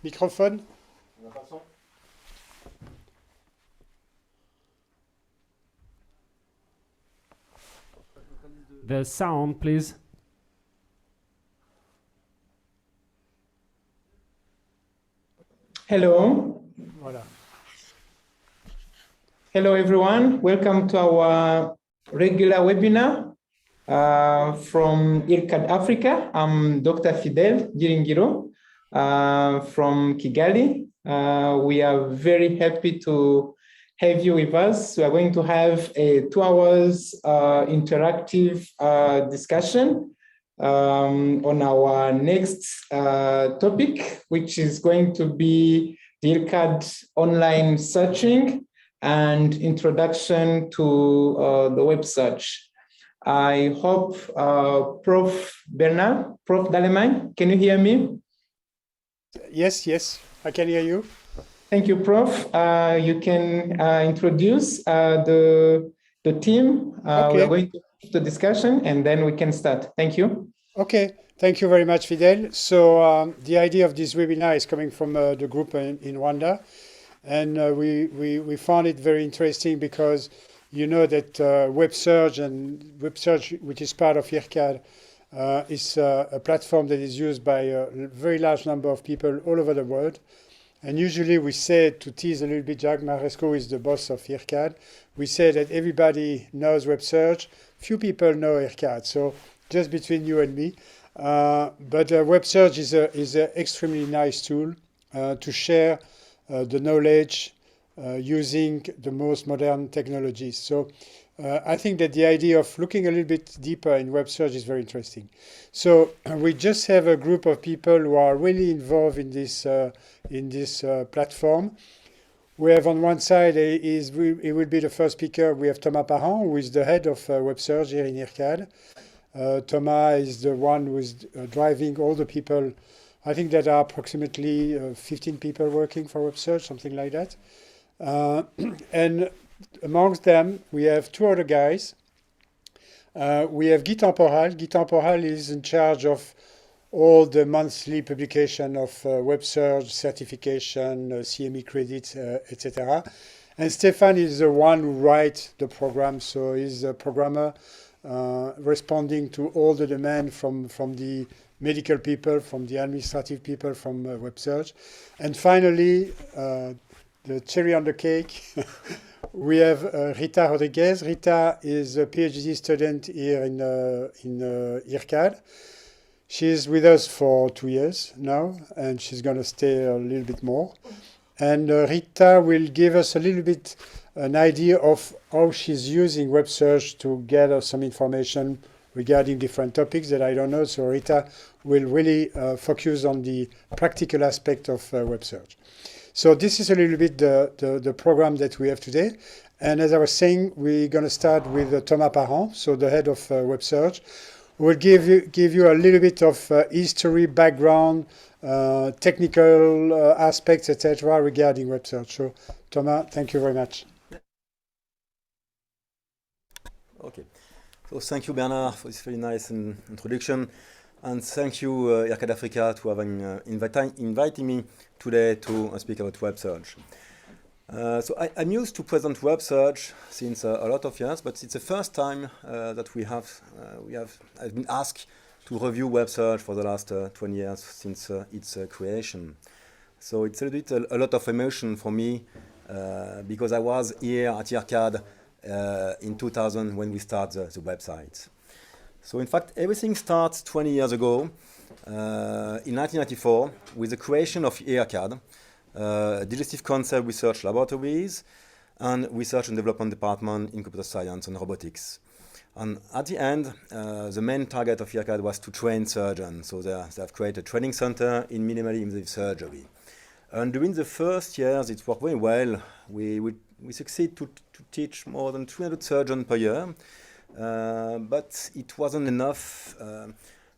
Microphone. The sound, please. Hello. Voilà. Hello, everyone. Welcome to our regular webinar from IRCAD Africa. I'm Dr. Fidel Giringiro from Kigali. We are very happy to have you with us. We are going to have a 2 hours interactive discussion on our next topic, which is going to be the IRCAD online searching and introduction to the web search. I hope Prof. Bernard, Prof. Dallemagne, can you hear me? Yes, I can hear you. Thank you, Prof. You can introduce the team. Okay. We're going to the discussion and then we can start. Thank you. Okay, thank you very much, Fidel. So the idea of this webinar is coming from the group in Rwanda. And we found it very interesting because you know that WebSurg, which is part of IRCAD, is a platform that is used by a very large number of people all over the world. And usually we say, to tease a little bit, Jacques Maresco is the boss of IRCAD. We say that everybody knows WebSurg. Few people know IRCAD, so just between you and me. But WebSurg is an extremely nice tool to share the knowledge using the most modern technologies. So I think that the idea of looking a little bit deeper in WebSurg is very interesting. So we just have a group of people who are really involved in this platform. We have on one side, it will be the first speaker, we have Thomas Parent, who is the head of WebSurg here in IRCAD. Thomas is the one who is driving all the people. I think there are approximately 15 people working for WebSurg, something like that. And amongst them, we have 2 other guys. We have Guy Temporal. Guy Temporal is in charge of all the monthly publication of WebSurg, certification, CME credits, etc. And Stefan is the one who writes the program, so he's a programmer responding to all the demand from the medical people, from the administrative people, from WebSurg. And finally, the cherry on the cake, we have Rita Rodriguez. Rita is a PhD student here in IRCAD. She's with us for 2 years now, and she's going to stay a little bit more. And Rita will give us a little bit an idea of how she's using WebSurg to gather some information regarding different topics that I don't know. So Rita will really focus on the practical aspect of WebSurg. So this is a little bit the program that we have today. And as I was saying, we're going to start with Thomas Parent, so the head of WebSurg, who will give you a little bit of history, background, technical aspects, etc. regarding WebSurg. So Thomas, thank you very much. Okay. So thank you, Bernard, for this very nice introduction. And thank you, IRCAD Africa, to having inviting me today to speak about WebSurg. So I'm used to present WebSurg since a lot of years, but it's the first time that I've been asked to review WebSurg for the last 20 years since its creation. So it's a lot of emotion for me because I was here at IRCAD in 2000 when we started the website. So in fact, everything starts 20 years ago, in 1994, with the creation of IRCAD, Digestive Cancer Research Laboratories, and research and development department in computer science and robotics. And at the end, the main target of IRCAD was to train surgeons. So they have created a training center in minimally invasive surgery. And during the first years, it worked very well. We succeed to teach more than 300 surgeons per year, but it wasn't enough.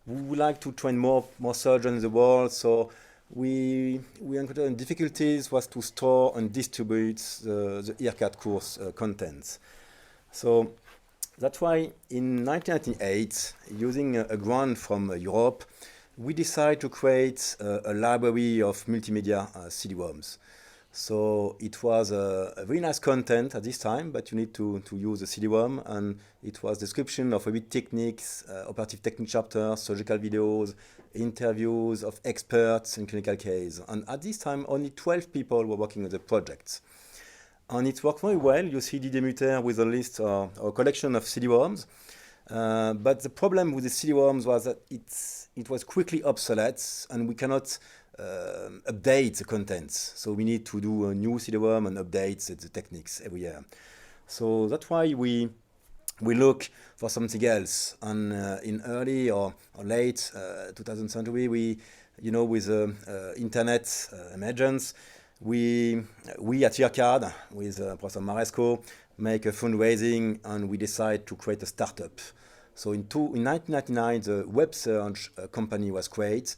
We would like to train more surgeons in the world, so we encountered difficulties was to store and distribute the IRCAD course contents. So that's why in 1998, using a grant from Europe, we decided to create a library of multimedia CD-ROMs. So it was a very nice content at this time, but you need to use the CD-ROM, and it was description of maybe techniques, operative technique chapters, surgical videos, interviews of experts in clinical case. And at this time, only 12 people were working on the project. And it worked very well. You see Didier Mutter with a list or a collection of CD-ROMs. But the problem with the CD-ROMs was that it was quickly obsolete, and we cannot update the contents. So we need to do a new CD-ROM and update the techniques every year. So that's why we look for something else. And in early or late 2000th century, with internet emergence, we at IRCAD with Professor Maresco make a fundraising, and we decide to create a startup. So in 1999, the WebSurg company was created.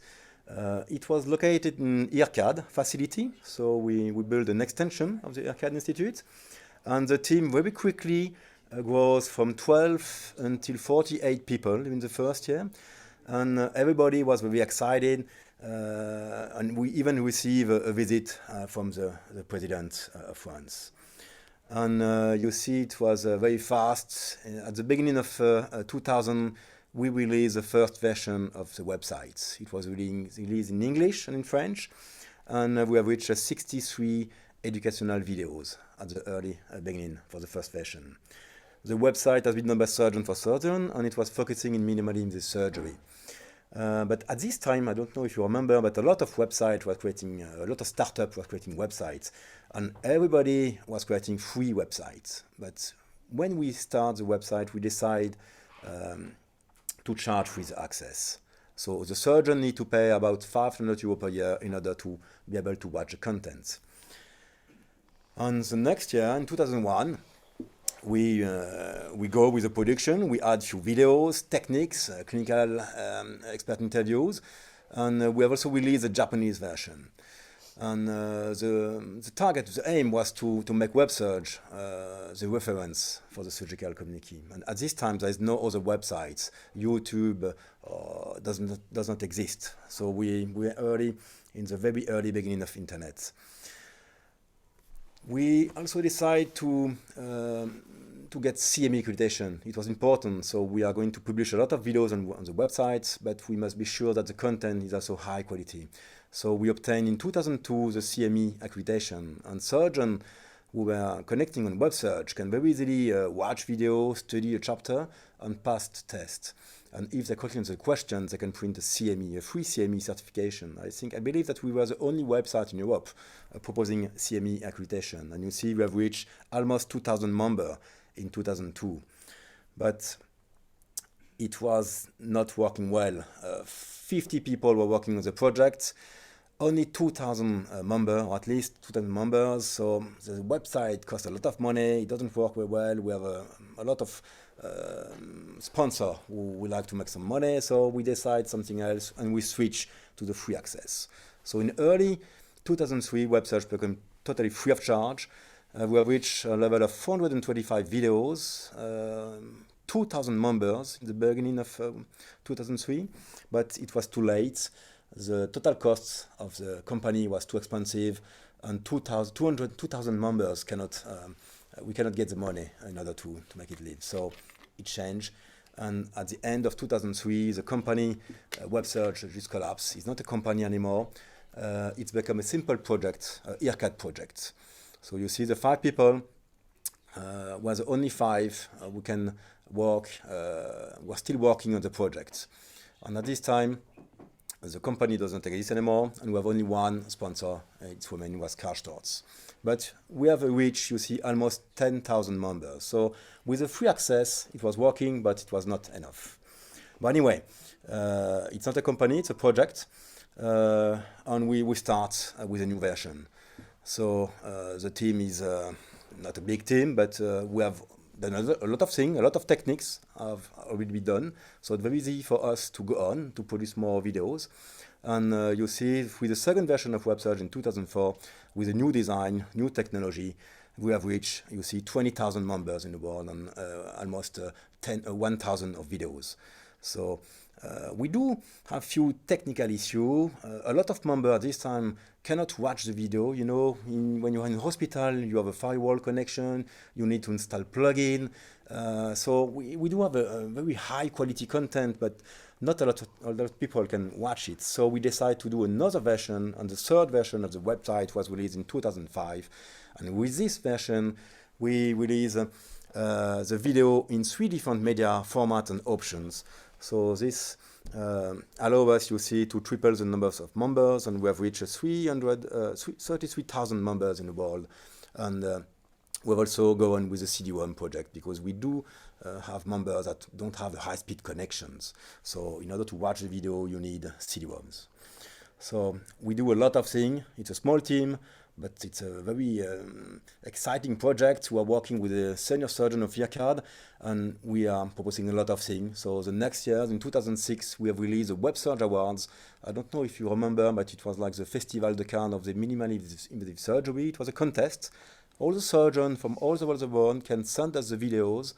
It was located in IRCAD facility, so we built an extension of the IRCAD Institute, and the team very quickly grows from 12 until 48 people in the first year, and everybody was very excited. And we even received a visit from the President of France. And you see it was very fast. At the beginning of 2000, we released the first version of the website. It was released in English and in French, and we have reached 63 educational videos at the early beginning for the first version. The website has been done by surgeon for surgeon, and it was focusing in minimally invasive surgery. But at this time, I don't know if you remember, but a lot of websites were creating, a lot of startups were creating websites, and everybody was creating free websites. But when we start the website, we decide to charge free access. So the surgeon need to pay about 500 euro per year in order to be able to watch the content. And the next year, in 2001, we go with the production. We add few videos, techniques, clinical expert interviews, and we have also released the Japanese version. And the target, the aim was to make WebSurg the reference for the surgical community. And at this time, there is no other websites. YouTube does not exist. So we're early, in the very early beginning of internet. We also decide to get Cme Accreditation. It was important, so we are going to publish a lot of videos on the website, but we must be sure that the content is also high quality. So we obtained in 2002 the Cme Accreditation, and surgeons who were connecting on WebSurg can very easily watch videos, study a chapter, and pass the test. And if they answer the questions, they can print a Cme, a free Cme certification. I believe that we were the only website in Europe proposing Cme Accreditation. And you see we have reached almost 2,000 members in 2002. But it was not working well. 50 people were working on the project, only 2,000 members, or at least 2,000 members. So the website costs a lot of money. It doesn't work very well. We have a lot of sponsors who would like to make some money. So we decide something else, and we switch to the free access. So in early 2003, WebSurg became totally free of charge. We have reached a level of 425 videos, 2,000 members in the beginning of 2003, but it was too late. The total cost of the company was too expensive, and 2,000 members we cannot get the money in order to make it live. So it changed, and at the end of 2003, the company, WebSurg, just collapsed. It's not a company anymore. It's become a simple project, IRCAD project. So you see the 5 people were the only 5 who can work, were still working on the project. And at this time, The company doesn't exist anymore, and we have only one sponsor. Its woman was Karstadt. But we have reached, you see, almost 10,000 members. So with the free access, it was working, but it was not enough. But anyway, it's not a company, it's a project. And we start with a new version. So the team is not a big team, but we have done a lot of things, a lot of techniques have already been done. So it's very easy for us to go on, to produce more videos. And you see with the second version of WebSurg in 2004, with a new design, new technology, we have reached, you see, 20,000 members in the world and almost 1,000 of videos. So we do have few technical issues. A lot of members this time cannot watch the video. You know, when you're in a hospital, you have a firewall connection, you need to install plugin. So we do have a very high quality content, but not a lot of people can watch it. So we decided to do another version, and the third version of the website was released in 2005. And with this version, we release the video in 3 different media formats and options. So this allows us, you see, to triple the numbers of members, and we have reached 33,000 members in the world. And we've also gone with the CD-ROM project because we do have members that don't have the high-speed connections. So in order to watch the video, you need CD-ROMs. So we do a lot of things. It's a small team, but it's a very exciting project. We are working with the senior surgeon of IRCAD, and we are proposing a lot of things. So the next year, in 2006, we have released the WebSurg Awards. I don't know if you remember, but it was like the Festival de Cannes of the minimally invasive surgery. It was a contest. All the surgeons from all over the world can send us the videos.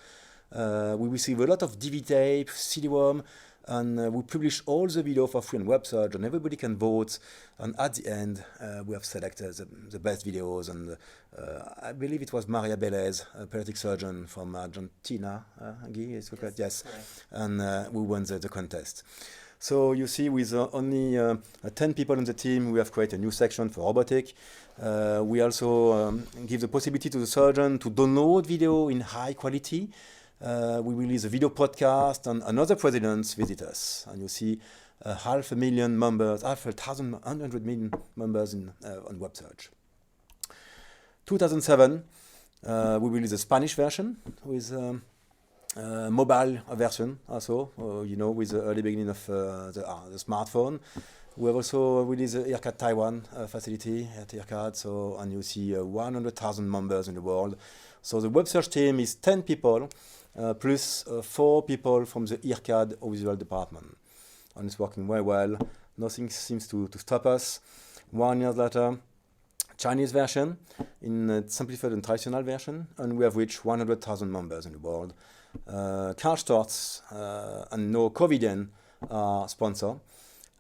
We receive a lot of DV tape, CD-ROM, and we publish all the video for free on WebSurg, and everybody can vote. And at the end, we have selected the best videos. And I believe it was Maria Belez, a pediatric surgeon from Argentina. Yes, yes. And we won the contest. So you see, with only 10 people on the team, we have created a new section for robotic. We also give the possibility to the surgeon to download video in high quality. We release a video podcast, and another presidents visit us. And you see 500,000 members, 100,000 members on WebSurg. 2007, we released a Spanish version with mobile version also, you know, with the early beginning of the smartphone. We have also released the IRCAD Taiwan facility at IRCAD, so, and you see 100,000 members in the world. So the WebSurg team is 10 people, plus 4 people from the IRCAD audiovisual department. And it's working very well. Nothing seems to stop us. 1 year later, Chinese version in simplified and traditional version, and we have reached 100,000 members in the world. Karstadt and no Covidian are sponsor,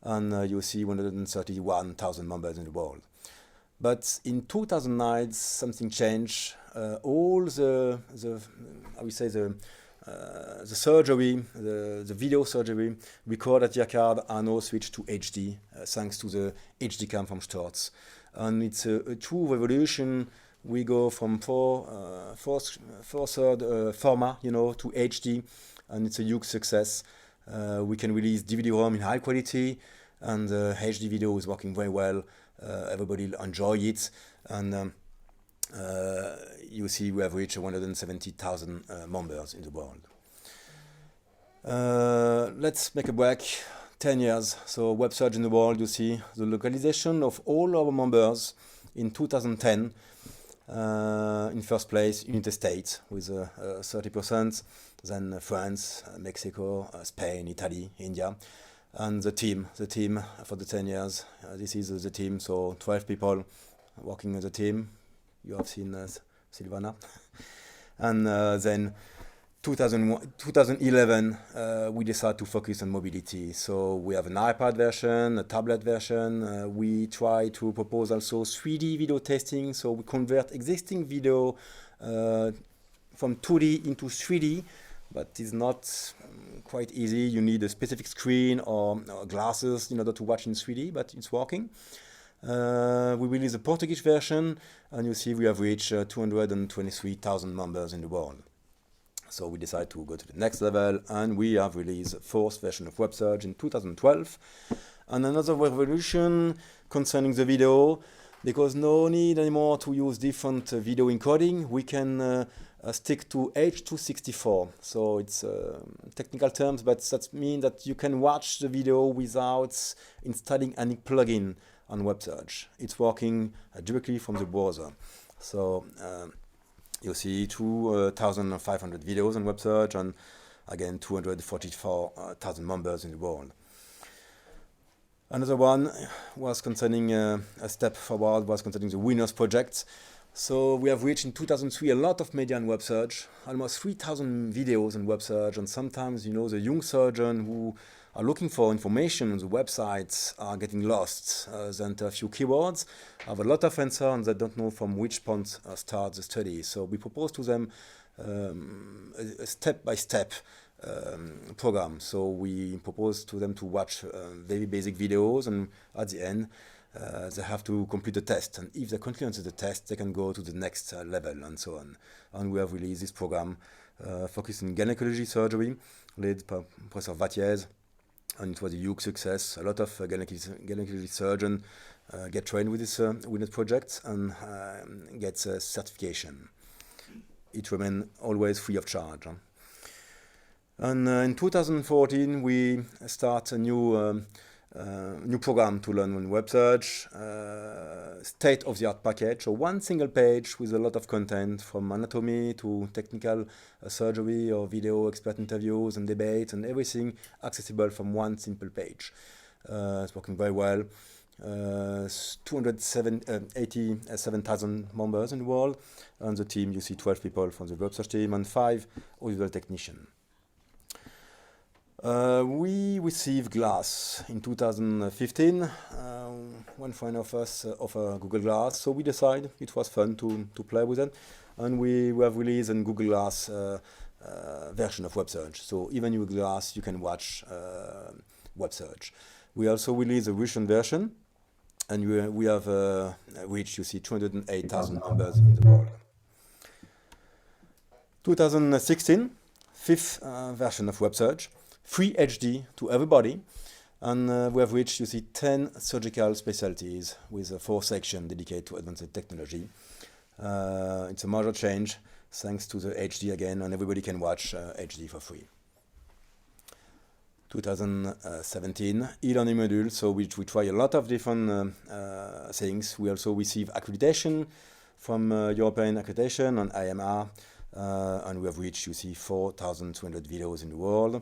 and you see 131,000 members in the world. But in 2009, something changed. All the I would say the surgery, the video surgery recorded at IRCAD are now switched to HD, thanks to the HD cam from Storz. And it's a true revolution. We go from 4/3 format, you know, to HD, and it's a huge success. We can release DVD-ROM in high quality, and HD video is working very well. Everybody enjoy it, and you see we have reached 170,000 members in the world. Let's make a break. 10 years, so WebSurg in the world, you see the localization of all our members in 2010. In first place, United States with 30%, then France, Mexico, Spain, Italy, India, and the team for the 10 years. This is the team, so 12 people working on the team. You have seen Silvana. And then 2011, we decided to focus on mobility. So we have an iPad version, a tablet version. We try to propose also 3D video testing. So we convert existing video from 2D into 3D, but it's not quite easy. You need a specific screen or glasses in order to watch in 3D, but it's working. We release a Portuguese version, and you see we have reached 223,000 members in the world. So we decided to go to the next level, and we have released the fourth version of WebSurg in 2012. And another revolution concerning the video, because no need anymore to use different video encoding. We can stick to H.264. So it's technical terms, but that means that you can watch the video without installing any plugin on WebSurg. It's working directly from the browser. So you see 2,500 videos on WebSurg, and again 244,000 members in the world. Another one was concerning a step forward, was concerning the winners project. So we have reached in 2003 a lot of media on WebSurg, almost 3,000 videos on WebSurg, and sometimes, you know, the young surgeon who are looking for information on the websites are getting lost. They enter a few keywords, have a lot of answers, and they don't know from which point start the study. So we propose to them a step-by-step program. So we propose to them to watch very basic videos, and at the end they have to complete the test. And if they continue to the test, they can go to the next level, and so on. And we have released this program focused on gynecology surgery, led by Professor Vattiez. And it was a huge success. A lot of gynecology surgeons get trained with this project and get certification. It remains always free of charge. And in 2014, we start a new program to learn on WebSurg, state-of-the-art package. So one single page with a lot of content, from anatomy to technical surgery or video expert interviews and debates, and everything accessible from one simple page. It's working very well. 287,000 members in the world. On the team, you see 12 people from the WebSurg team and 5 audiovisual technicians. We received Glass in 2015. One friend of us offered Google Glass, so we decided it was fun to play with it, and we have released a Google Glass version of WebSurg. So even with Glass, you can watch WebSurg. We also released a Russian version, and we have reached, you see, 208,000 members in the world. 2016, fifth version of WebSurg. Free HD to everybody, and we have reached, you see, 10 surgical specialties with 4 sections dedicated to advanced technology. It's a major change thanks to the HD again, and everybody can watch HD for free. 2017, e-learning module, so we try a lot of different things. We also receive accreditation from European Accreditation on IMR, and we have reached, you see, 4,200 videos in the world.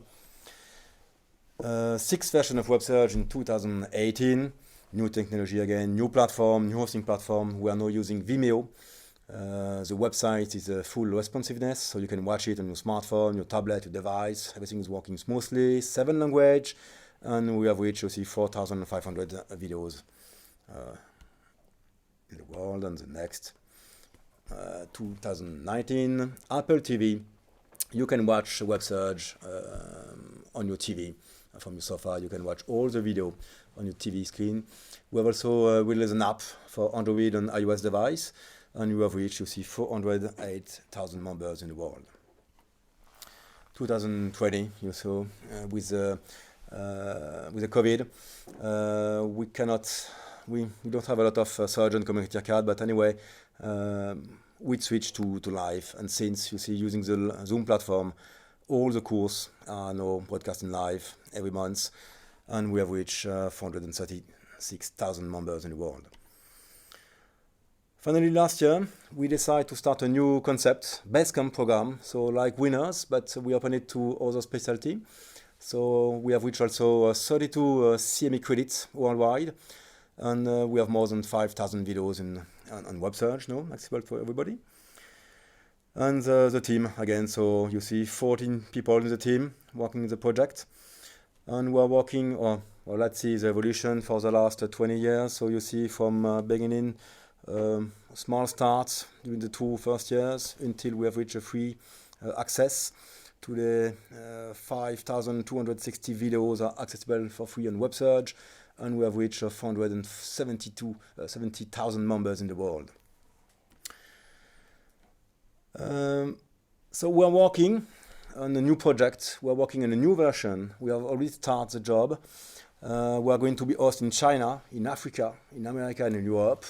Sixth version of WebSurg in 2018, new technology again, new platform, new hosting platform. We are now using Vimeo. The website is full responsiveness, so you can watch it on your smartphone, your tablet, your device. Everything is working smoothly, 7 languages, and we have reached, you see, 4,500 videos in the world. And the next, 2019, Apple TV. You can watch WebSurg on your TV. From your sofa, you can watch all the video on your TV screen. We have also released an app for Android and iOS device, and you have reached, you see, 408,000 members in the world. 2020, you saw, with the COVID, we don't have a lot of surgeon community IRCAD, but anyway, we switched to live, and since, you see, using the Zoom platform, all the courses are now broadcasting live every month, and we have reached 436,000 members in the world. Finally, last year, we decided to start a new concept, Basecamp program, so like winners, but we open it to other specialty. So we have reached also 32 Cme credits worldwide, and we have more than 5,000 videos on WebSurg now, accessible for everybody. And the team, again, so you see 14 people in the team working in the project. And we're working, or let's see the evolution for the last 20 years. So you see from beginning, small starts during the 2 first years until we have reached a free access to the 5,260 videos are accessible for free on WebSurg. And we have reached 470,000 members in the world. So we're working on a new project. We're working on a new version. We have already started the job. We are going to be hosted in China, in Africa, in America, and in Europe.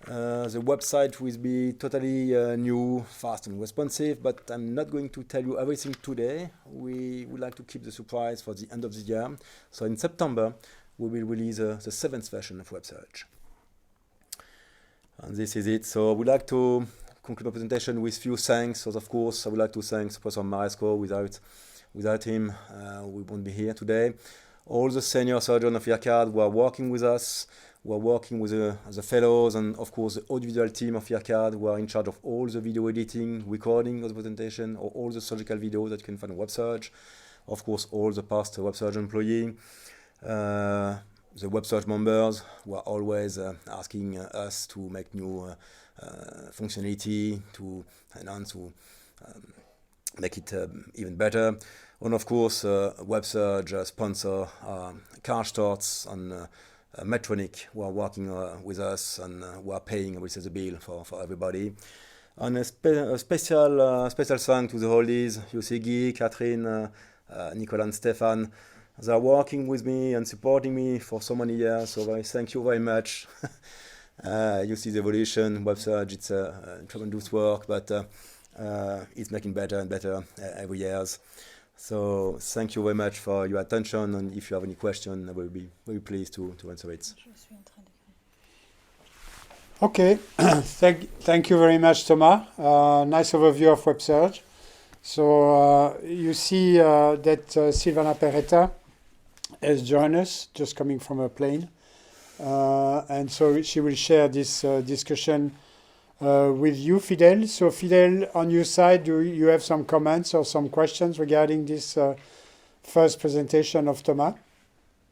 The website will be totally new, fast and responsive, but I'm not going to tell you everything today. We would like to keep the surprise for the end of the year. So in September, we will release the 7th version of WebSurg. And this is it. So I would like to conclude my presentation with few thanks. So of course, I would like to thank Professor Maresco. Without him, we won't be here today. All the senior surgeons of IRCAD who are working with us, who are working with the fellows, and of course the audiovisual team of IRCAD who are in charge of all the video editing, recording of the presentation, or all the surgical videos that you can find on WebSurg. Of course, all the past WebSurg employees, the WebSurg members who are always asking us to make new functionality, to enhance, to make it even better. And of course, WebSurg sponsor Karstadt and Medtronic, who are working with us and who are paying obviously the bill for everybody. And a special thanks to the oldies, you see Guy, Catherine, Nicolas and Stefan. They are working with me and supporting me for so many years, so I thank you very much. You see the evolution, WebSurg, it's a tremendous work, but it's making better and better every year. So thank you very much for your attention, and if you have any question, I will be very pleased to answer it. Okay, thank you very much, Thomas. Nice overview of WebSurg. So you see that Silvana Peretta has joined us, just coming from a plane. And so she will share this discussion with you, Fidel. So Fidel, on your side, do you have some comments or some questions regarding this first presentation of Thomas?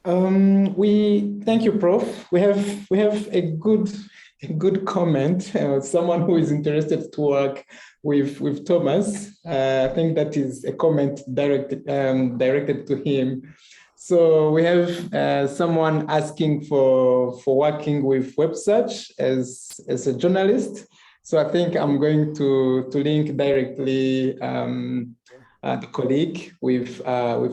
Thank you, Prof. We have a good comment. Someone who is interested to work with Thomas. I think that is a comment directed to him. So we have someone asking for working with WebSurg as a journalist. So I think I'm going to link directly the colleague with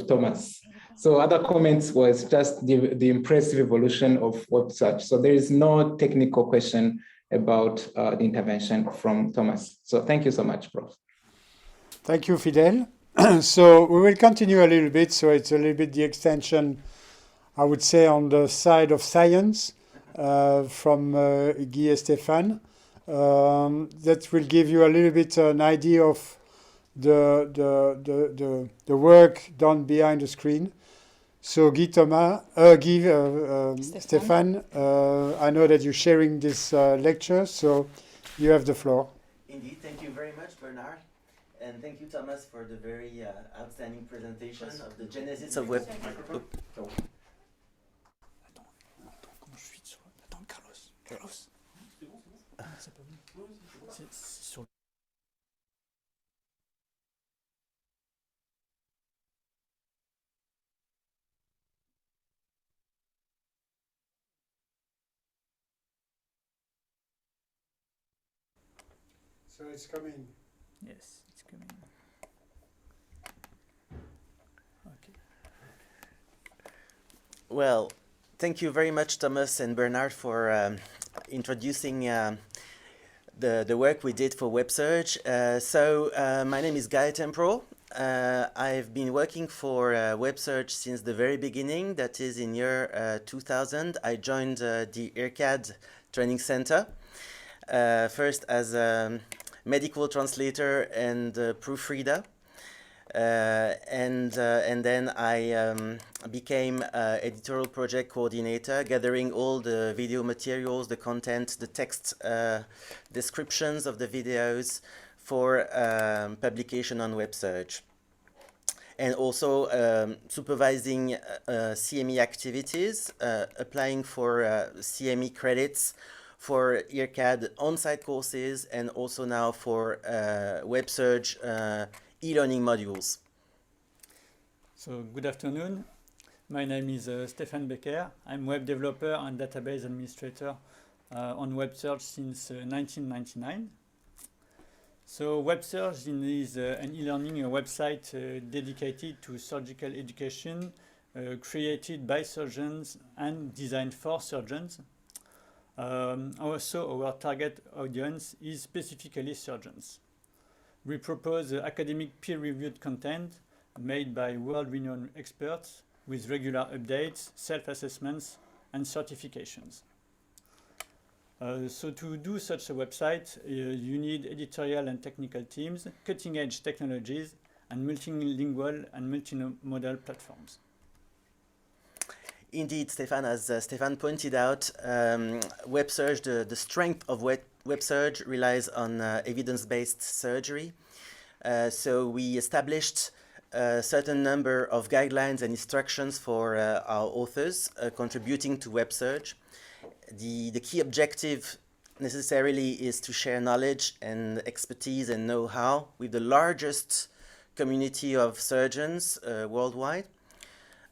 Thomas. So other comments was just the impressive evolution of WebSurg. So there is no technical question about the intervention from Thomas. So thank you so much, Prof. Thank you, Fidel. So we will continue a little bit. So it's a little bit the extension, I would say, on the side of science from Guy and Stéphane. That will give you a little bit an idea of the work done behind the screen. So Stéphane, I know that you're sharing this lecture, so you have the floor. Indeed, thank you very much, Bernard. And thank you, Thomas, for the very outstanding presentation of the genesis of web. So it's coming. Yes, it's coming. Okay. Well, thank you very much, Thomas and Bernard, for introducing the work we did for WebSurg. My name is Guy Tempro. I've been working for WebSurg since the very beginning, that is in year 2000. I joined the IRCAD Training Center, first as a medical translator and proofreader. And then I became editorial project coordinator, gathering all the video materials, the content, the text descriptions of the videos for publication on WebSurg. And also supervising CME activities, applying for CME credits for IRCAD on-site courses, and also now for WebSurg e-learning modules. So good afternoon. My name is Stéphane Becker. I'm web developer and database administrator on WebSurg since 1999. So WebSurg is an e-learning website dedicated to surgical education, created by surgeons and designed for surgeons. Also, our target audience is specifically surgeons. We propose academic peer-reviewed content made by world-renowned experts with regular updates, self-assessments, and certifications. So to do such a website, you need editorial and technical teams, cutting-edge technologies, and multilingual and multimodal platforms. Indeed, Stefan, as Stefan pointed out, WebSurg, the strength of WebSurg relies on evidence-based surgery. So we established a certain number of guidelines and instructions for our authors contributing to WebSurg. The key objective necessarily is to share knowledge and expertise and know-how with the largest community of surgeons worldwide.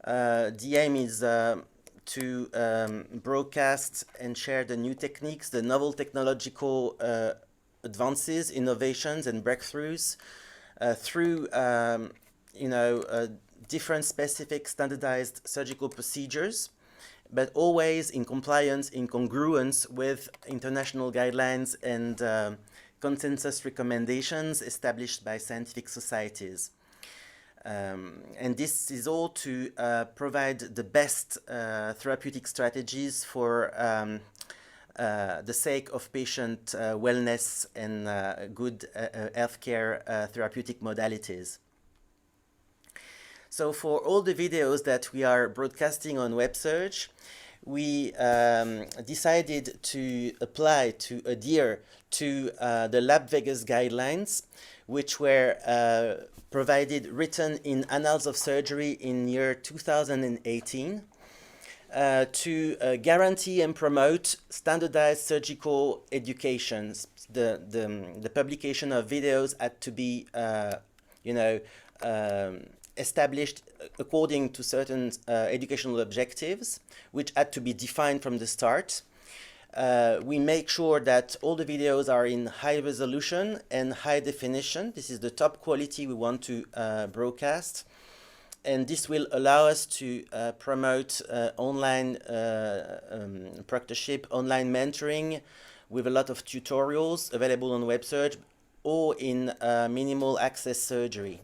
The aim is to broadcast and share the new techniques, the novel technological advances, innovations, and breakthroughs through different specific standardized surgical procedures, but always in compliance, in congruence with international guidelines and consensus recommendations established by scientific societies. And this is all to provide the best therapeutic strategies for the sake of patient wellness and good healthcare therapeutic modalities. So for all the videos that we are broadcasting on WebSurg, we decided to adhere to the Lab Vegas guidelines, which were provided written in Annals of Surgery in year 2018 to guarantee and promote standardized surgical education. The publication of videos had to be, established according to certain educational objectives, which had to be defined from the start. We make sure that all the videos are in high resolution and high definition. This is the top quality we want to broadcast. And this will allow us to promote online practitionership, online mentoring with a lot of tutorials available on WebSurg or in minimal access surgery.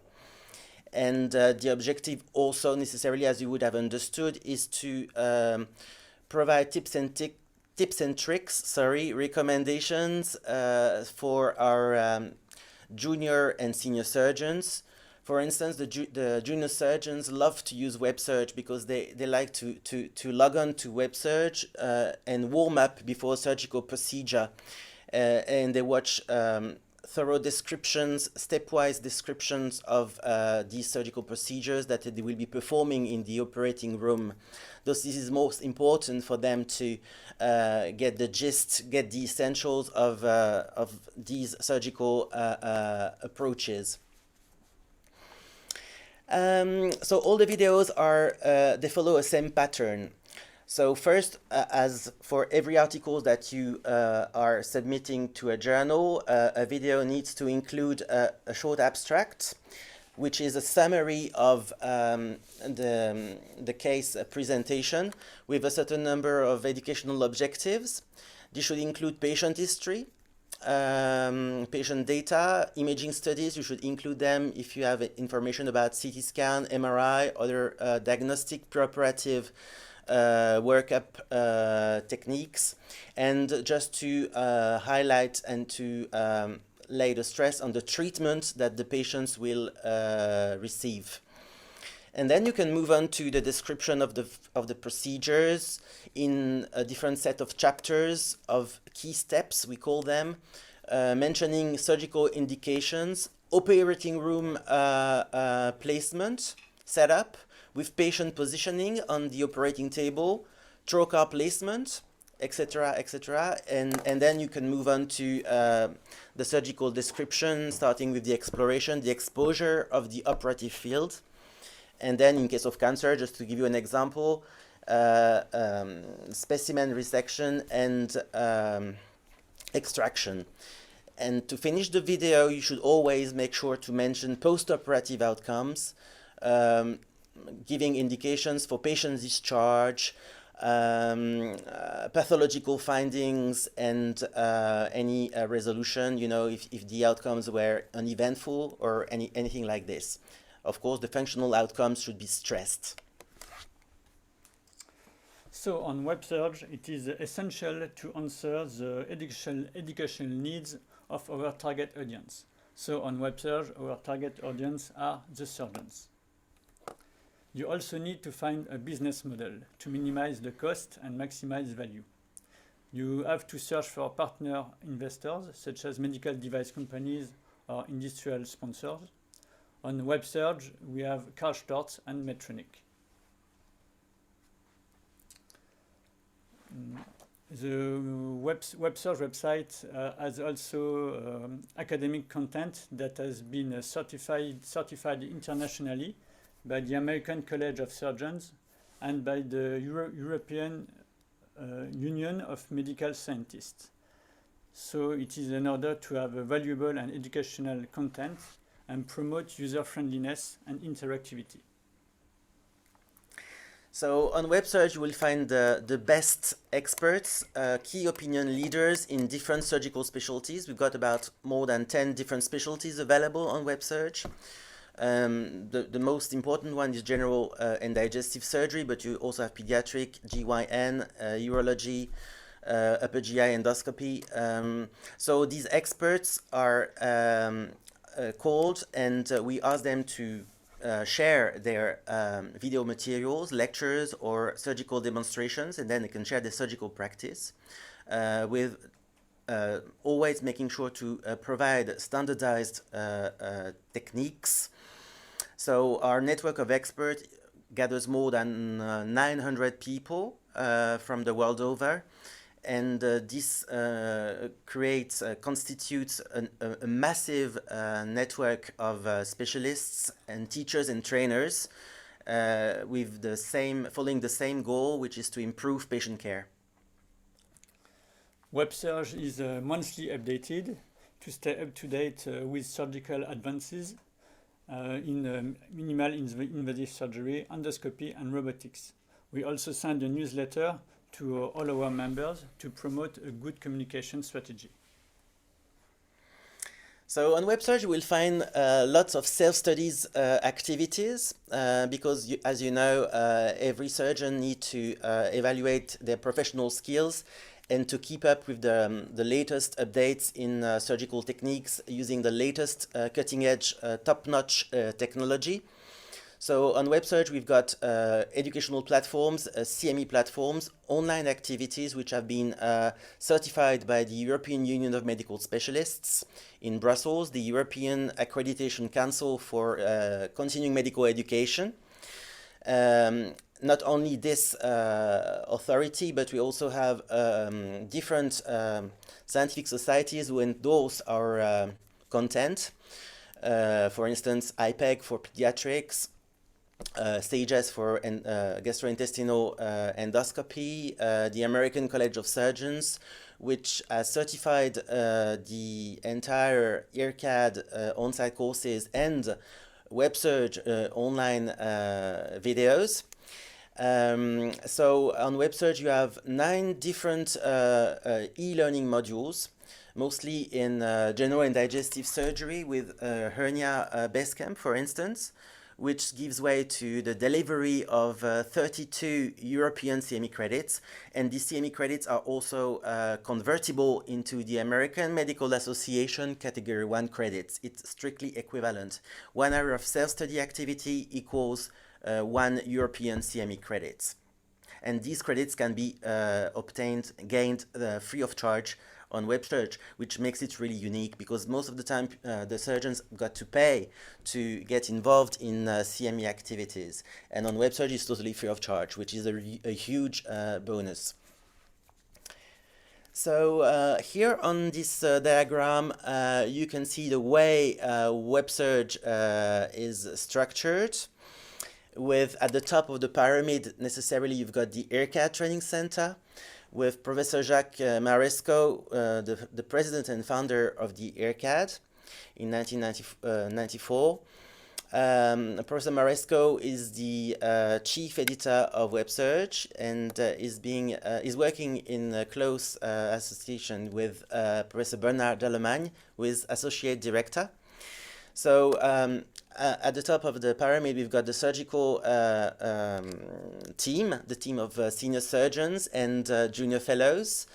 And the objective also necessarily, as you would have understood, is to provide tips and tricks, recommendations for our junior and senior surgeons. For instance, the junior surgeons love to use WebSurg because they like to log on to WebSurg and warm up before surgical procedure. And they watch thorough descriptions, stepwise descriptions of these surgical procedures that they will be performing in the operating room. Thus, this is most important for them to get the gist, get the essentials of these surgical approaches. So all the videos they follow a same pattern. So first, as for every article that you are submitting to a journal, a video needs to include a short abstract, which is a summary of the case presentation with a certain number of educational objectives. This should include patient history, patient data, imaging studies. You should include them if you have information about CT scan, MRI, other diagnostic preoperative workup techniques, and just to highlight and to lay the stress on the treatment that the patients will receive. And then you can move on to the description of the procedures in a different set of chapters of key steps, we call them, mentioning surgical indications, operating room placement, setup, with patient positioning on the operating table, trocar placement, etc., etc. And then you can move on to the surgical description, starting with the exploration, the exposure of the operative field. And then in case of cancer, just to give you an example, specimen resection and extraction. And to finish the video, you should always make sure to mention post-operative outcomes, giving indications for patient discharge, pathological findings, and any resolution, you know, if the outcomes were uneventful or anything like this. Of course, the functional outcomes should be stressed. So on WebSurg, it is essential to answer the educational needs of our target audience. So on WebSurg, our target audience are the surgeons. You also need to find a business model to minimize the cost and maximize value. You have to search for partner investors, such as medical device companies or industrial sponsors. On WebSurg, we have Karl Storz and Medtronic. The WebSurg website has also academic content that has been certified internationally by the American College of Surgeons and by the European Union of Medical Scientists. So it is in order to have a valuable and educational content and promote user-friendliness and interactivity. So on WebSurg, you will find the best experts, key opinion leaders in different surgical specialties. We've got about more than 10 different specialties available on WebSurg. The most important one is general and digestive surgery, but you also have pediatric, GYN, urology, upper GI endoscopy. So these experts are called, and we ask them to share their video materials, lectures, or surgical demonstrations, and then they can share their surgical practice with always making sure to provide standardized techniques. So our network of experts gathers more than 900 people from the world over, and this constitutes a massive network of specialists and teachers and trainers with following the same goal, which is to improve patient care. WebSurg is monthly updated to stay up to date with surgical advances in minimal invasive surgery, endoscopy, and robotics. We also send a newsletter to all our members to promote a good communication strategy. So on WebSurg, you will find lots of self-studies activities because, as you know, every surgeon needs to evaluate their professional skills and to keep up with the latest updates in surgical techniques using the latest cutting-edge, top-notch technology. So on WebSurg, we've got educational platforms, CME platforms, online activities which have been certified by the European Union of Medical Specialists in Brussels, the European Accreditation Council for Continuing Medical Education. Not only this authority, but we also have different scientific societies who endorse our content. For instance, IPEG for pediatrics, SAGES for gastrointestinal endoscopy, the American College of Surgeons, which has certified the entire IRCAD on-site courses and WebSurg online videos. So on WebSurg, you have 9 different e-learning modules, mostly in general and digestive surgery with hernia base camp, for instance, which gives way to the delivery of 32 European CME credits. And these CME credits are also convertible into the American Medical Association Category 1 credits. It's strictly equivalent. 1 hour of self-study activity equals 1 European CME credits. And these credits can be gained free of charge on WebSurg, which makes it really unique because most of the time the surgeons got to pay to get involved in CME activities. And on WebSurg it's totally free of charge, which is a huge bonus. So here on this diagram, you can see the way WebSurg is structured. With at the top of the pyramid, necessarily you've got the IRCAD Training Center, with Professor Jacques Maresco, the president and founder of the IRCAD in 1994. Professor Maresco is the chief editor of WebSurg and is working in close association with Professor Bernard Delamagne, who is associate director. So at the top of the pyramid, we've got the surgical team, the team of senior surgeons and junior fellows,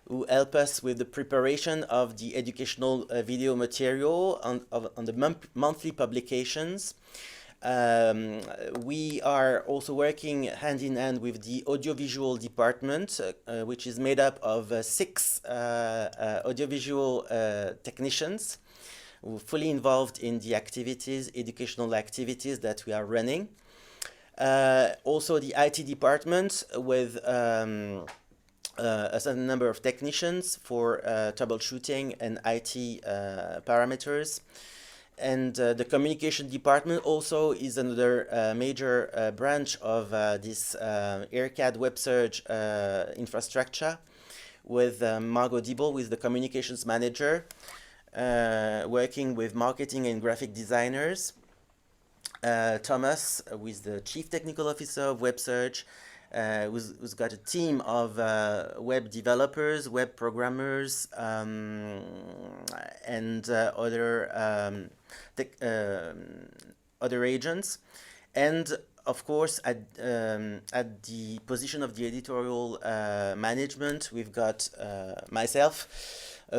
who help us with the preparation of the educational video material on the monthly publications. We are also working hand in hand with the audiovisual department, which is made up of 6 audiovisual technicians who are fully involved in the activities, educational activities that we are running. Also the IT department with a certain number of technicians for troubleshooting and IT parameters. And the communication department also is another major branch of this IRCAD WebSurg infrastructure, with Margot Dibble, who is the communications manager, working with marketing and graphic designers. Thomas, who is the chief technical officer of WebSurg, who's got a team of web developers, web programmers, and other agents. And of course, at the position of the editorial management, we've got myself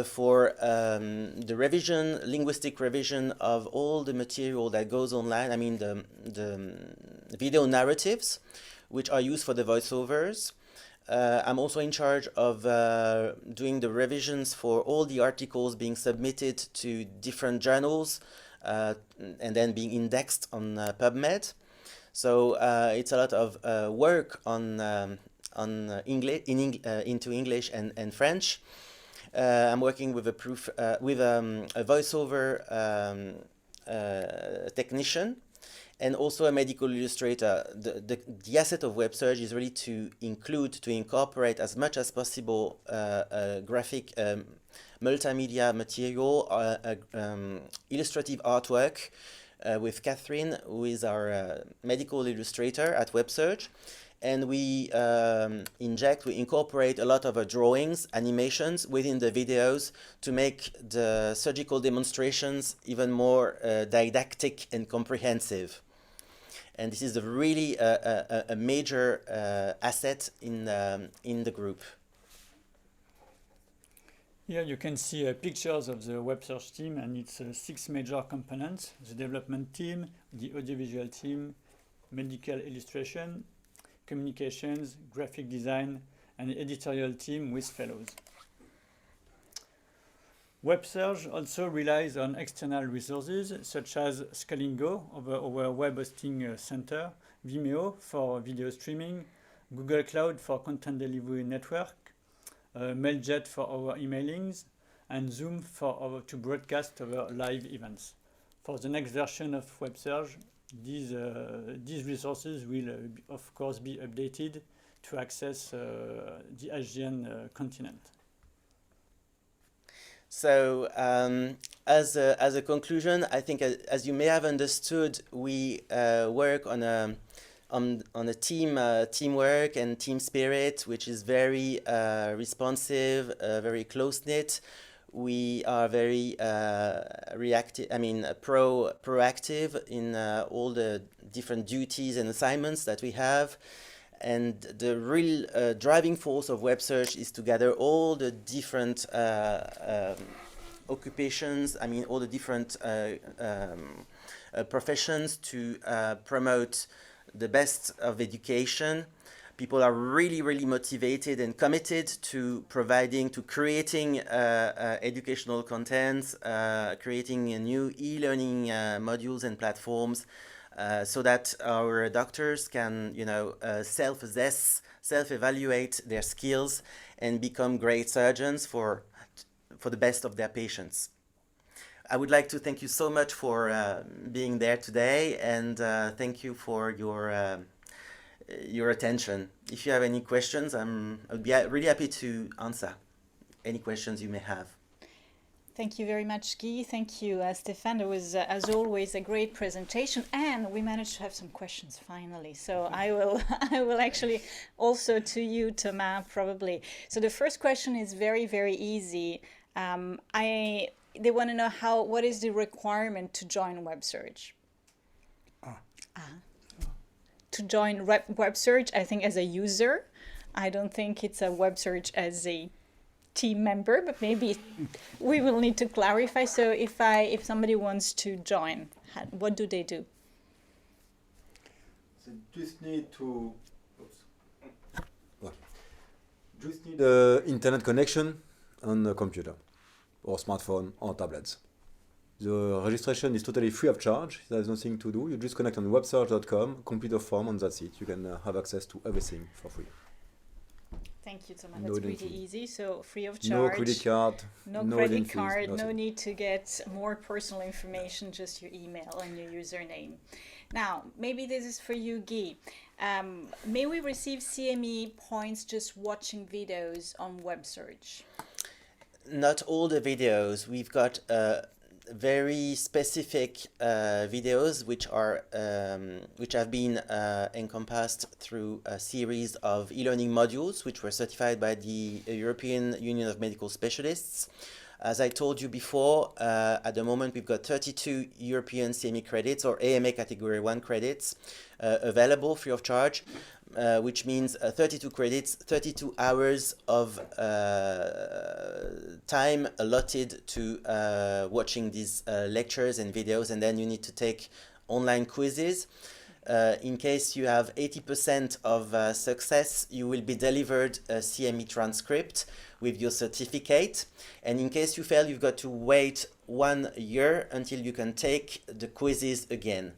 for the revision, linguistic revision of all the material that goes online. I mean the video narratives, which are used for the voiceovers. I'm also in charge of doing the revisions for all the articles being submitted to different journals and then being indexed on PubMed. So it's a lot of work on English, into English and French. I'm working with a voiceover technician, and also a medical illustrator. The asset of WebSurg is really to incorporate as much as possible graphic multimedia material, illustrative artwork with Catherine, who is our medical illustrator at WebSurg. And we incorporate a lot of drawings, animations within the videos to make the surgical demonstrations even more didactic and comprehensive. And this is really a major asset in the group. Here you can see pictures of the WebSurg team and its 6 major components: the development team, the audiovisual team, medical illustration, communications, graphic design, and the editorial team with fellows. WebSurg also relies on external resources such as Scalingo, our web hosting center, Vimeo for video streaming, Google Cloud for content delivery network, Mailjet for our emailings, and Zoom to broadcast our live events. For the next version of WebSurg, these resources will, of course, be updated to access the Asian continent. So, as a conclusion, I think, as you may have understood, we work on a teamwork and team spirit, which is very responsive, very close knit. We are very proactive in all the different duties and assignments that we have. And the real driving force of WebSurg is to gather all the different occupations, all the different professions to promote the best of education. People are really, really motivated and committed to creating educational content, creating new e-learning modules and platforms, so that our doctors can, self-assess, self-evaluate their skills and become great surgeons for the best of their patients. I would like to thank you so much for being there today, and thank you for your your attention. If you have any questions, I'll be really happy to answer any questions you may have. Thank you very much, Guy. Thank you, Stéphane. It was, as always, a great presentation, and we managed to have some questions finally. So I will actually also to you, Thomas, probably. So the first question is very, very easy. They want to know what is the requirement to join WebSurg? To join WebSurg, I think as a user. I don't think it's a WebSurg as a team member, but maybe we will need to clarify. So if somebody wants to join, what do they do? So just need to just need an internet connection on a computer or smartphone or tablets. The registration is totally free of charge. There's nothing to do. You just connect on websurg.com, complete a form, and that's it. You can have access to everything for free. Thank you, Thomas. No That's pretty identity. easy. So free of charge. No credit card. No no credit identities, card. No nothing. need to get more personal information. Just your email and your username. Now, maybe this is for you, Guy. May we receive CME points just watching videos on WebSurg? Not all the videos. We've got very specific videos which have been encompassed through a series of e-learning modules which were certified by the European Union of Medical Specialists. As I told you before, at the moment we've got 32 European CME credits or AMA Category 1 credits available free of charge, which means 32 credits, 32 hours of time allotted to watching these lectures and videos, and then you need to take online quizzes. In case you have 80% of success, you will be delivered a CME transcript with your certificate. And in case you fail, you've got to wait 1 year until you can take the quizzes again.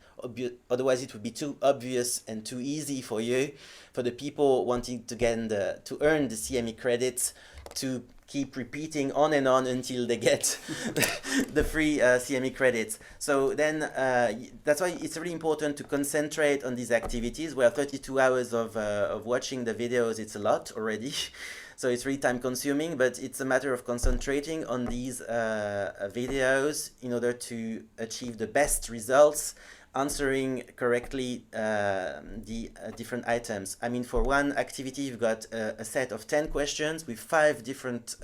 Otherwise, it would be too obvious and too easy for you, for the people wanting to to earn the CME credits, to keep repeating on and on until they get the free CME credits. So then that's why it's really important to concentrate on these activities, where 32 hours of watching the videos, it's a lot already. So it's really time consuming, but it's a matter of concentrating on these videos in order to achieve the best results, answering correctly the different items. I mean, for one activity, you've got a set of 10 questions with 5 different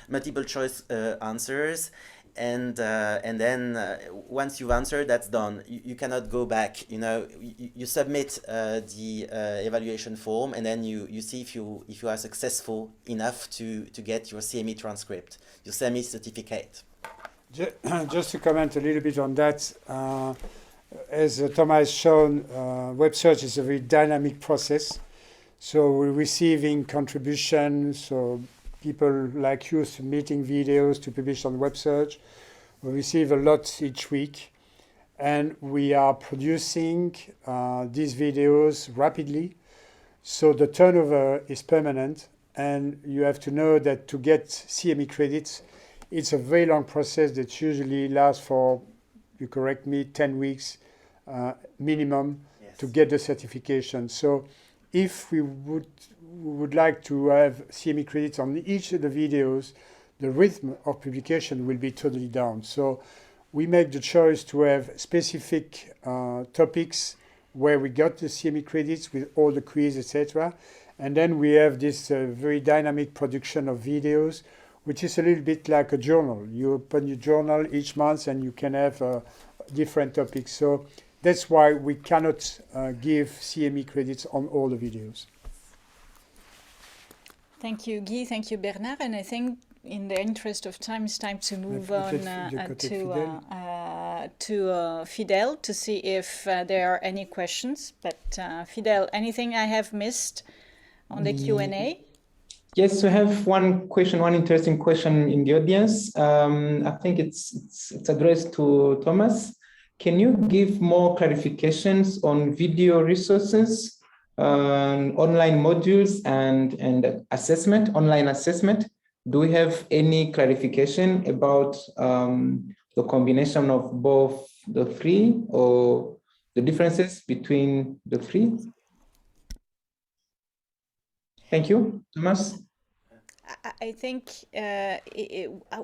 multiple choice answers. And then once you've answered, that's done. You cannot go back. You submit the evaluation form, and then you see if you are successful enough to get your CME transcript, your CME certificate. Just to comment a little bit on that, as Thomas has shown, WebSurg is a very dynamic process. So we're receiving contributions, so people like you submitting videos to publish on WebSurg. We receive a lot each week, and we are producing these videos rapidly. So the turnover is permanent, and you have to know that to get CME credits, it's a very long process that usually lasts for, you correct me, 10 weeks minimum. Yes. To get the certification. So if we would like to have CME credits on each of the videos, the rhythm of publication will be totally down. So we make the choice to have specific topics where we got the CME credits with all the quiz, etc. And then we have this very dynamic production of videos, which is a little bit like a journal. You open your journal each month and you can have different topics. So that's why we cannot give CME credits on all the videos. Thank you, Guy. Thank you, Bernard. And I think in the interest of time, it's time to move on to Fidel to see if there are any questions. But Fidel, anything I have missed on the Q&A? Yes, we have one question, one interesting question in the audience. I think it's addressed to Thomas. Can you give more clarifications on video resources, online modules, and assessment, online assessment? Do we have any clarification about the combination of both the three or the differences between the three? Thank you, Thomas. I think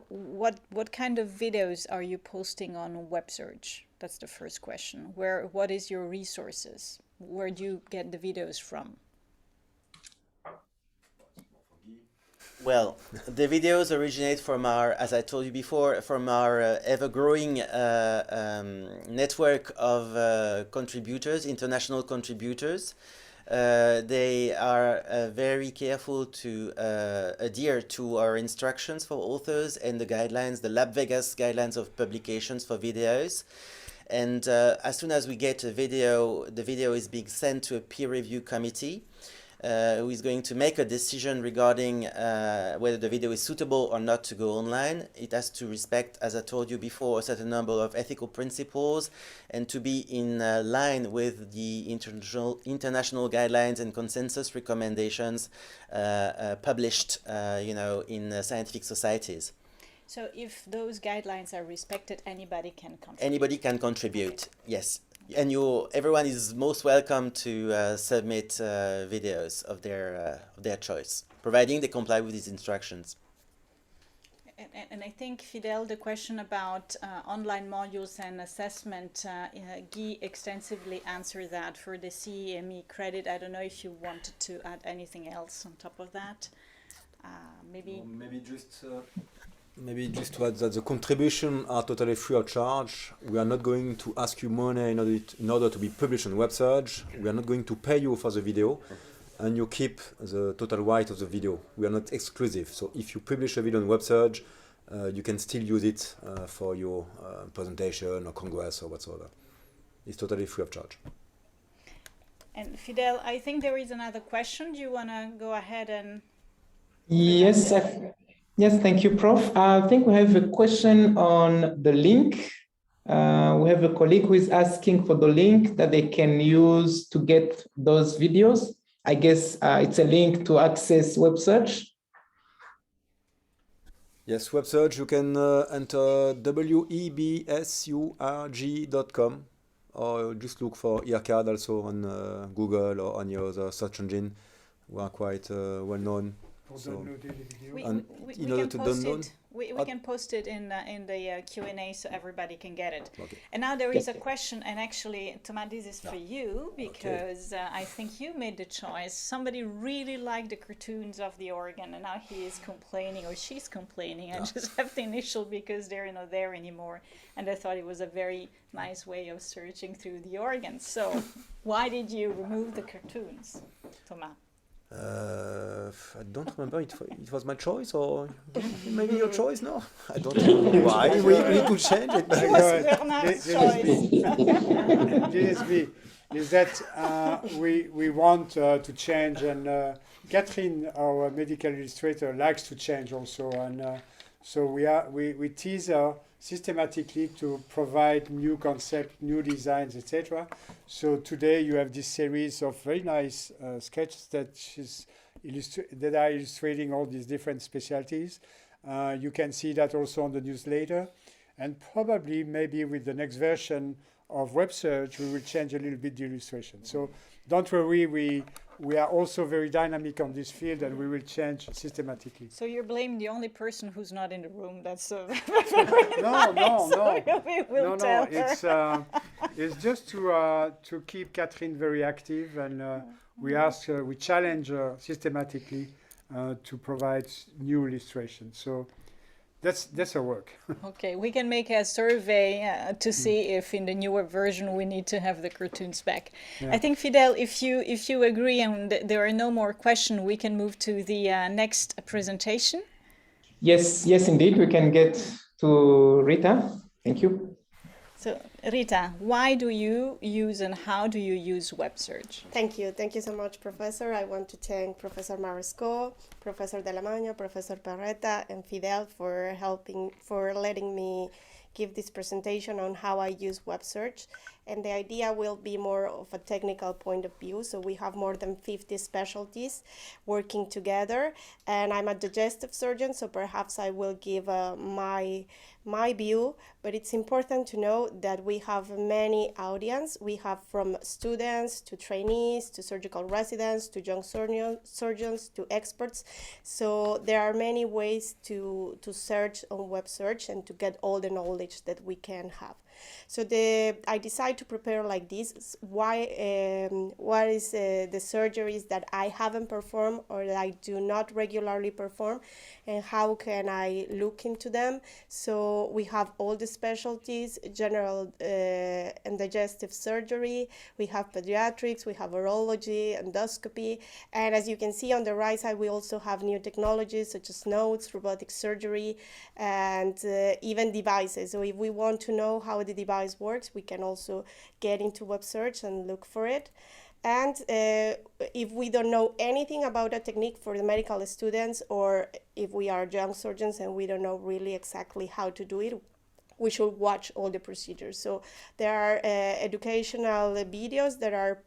what kind of videos are you posting on WebSurg? That's the first question. What is your resources? Where do you get the videos from? Well, the videos originate from our, as I told you before, from our ever-growing network of contributors, international contributors. They are very careful to adhere to our instructions for authors and the guidelines, the Lab Vegas guidelines of publications for videos. And as soon as we get a video, the video is being sent to a peer review committee who is going to make a decision regarding whether the video is suitable or not to go online. It has to respect, as I told you before, a certain number of ethical principles and to be in line with the international guidelines and consensus recommendations published, in scientific societies. So if those guidelines are respected, anybody can contribute? Anybody can contribute, yes. And everyone is most welcome to submit videos of their choice, providing they comply with these instructions. And I think, Fidel, the question about online modules and assessment, Guy extensively answered that for the CME credit. I don't know if you wanted to add anything else on top of that. Maybe just to add that the contributions are totally free of charge. We are not going to ask you money in order to be published on WebSurg. We are not going to pay you for the video, and you keep the total right of the video. We are not exclusive. So if you publish a video on WebSurg, you can still use it for your presentation or congress or whatsoever. It's totally free of charge. And Fidel, I think there is another question. Do you want to go ahead and... Yes, yes, thank you, Prof. I think we have a question on the link. We have a colleague who is asking for the link that they can use to get those videos. I guess it's a link to access WebSurg. Yes, WebSurg, you can enter websurg.com or just look for IRCAD also on Google or any other search engine. We are quite well known. So, we download, can post it in the Q&A so everybody can get it. Okay. And now there is a question, and actually, Thomas, this is for you, because I think you made the choice. Somebody really liked the cartoons of the organ, and now he is complaining, or she's complaining. I just have the initial because they're not there anymore. And I thought it was a very nice way of searching through the organs. So why did you remove the cartoons, Thomas? I don't remember. It was my choice, or maybe your choice. No, I don't know why. We need to change it. It was Bernard's choice. Is that we want to change, and Catherine, our medical illustrator, likes to change also, and so we tease her systematically to provide new concepts, new designs, etc. So today you have this series of very nice sketches that that are illustrating all these different specialties. You can see that also on the newsletter, and probably maybe with the next version of WebSurg we will change a little bit the illustration. So don't worry, we are also very dynamic on this field, and we will change systematically. So you're blaming the only person who's not in the room. That's No. We'll tell her. It's just to keep Catherine very active, and we challenge her systematically to provide new illustrations. So that's our work. Okay, we can make a survey to see if in the newer version we need to have the cartoons back. Yeah. I think, Fidel, if you agree and there are no more questions, we can move to the next presentation. Yes, indeed. We can get to Rita. Thank you. So, Rita, why do you use and how do you use WebSurg? Thank you so much, Professor. I want to thank Professor Marisco, Professor De La Magna, Professor Barreta, and Fidel for letting me give this presentation on how I use WebSurg. and the idea will be more of a technical point of view. So we have more than 50 specialties working together, and I'm a digestive surgeon, so perhaps I will give my view, but it's important to know that we have many audience. We have from students to trainees to surgical residents to young surgeons to experts. So there are many ways to search on WebSurg and to get all the knowledge that we can have. So I decided to prepare like this. What is the surgeries that I haven't performed or that I do not regularly perform, and how can I look into them? So we have all the specialties: general and digestive surgery. We have pediatrics. We have urology, endoscopy, and as you can see on the right side, we also have new technologies such as nodes, robotic surgery, and even devices. So if we want to know how the device works, we can also get into WebSurg and look for it. And if we don't know anything about a technique for the medical students, or if we are young surgeons and we don't know really exactly how to do it, we should watch all the procedures. So there are educational videos that are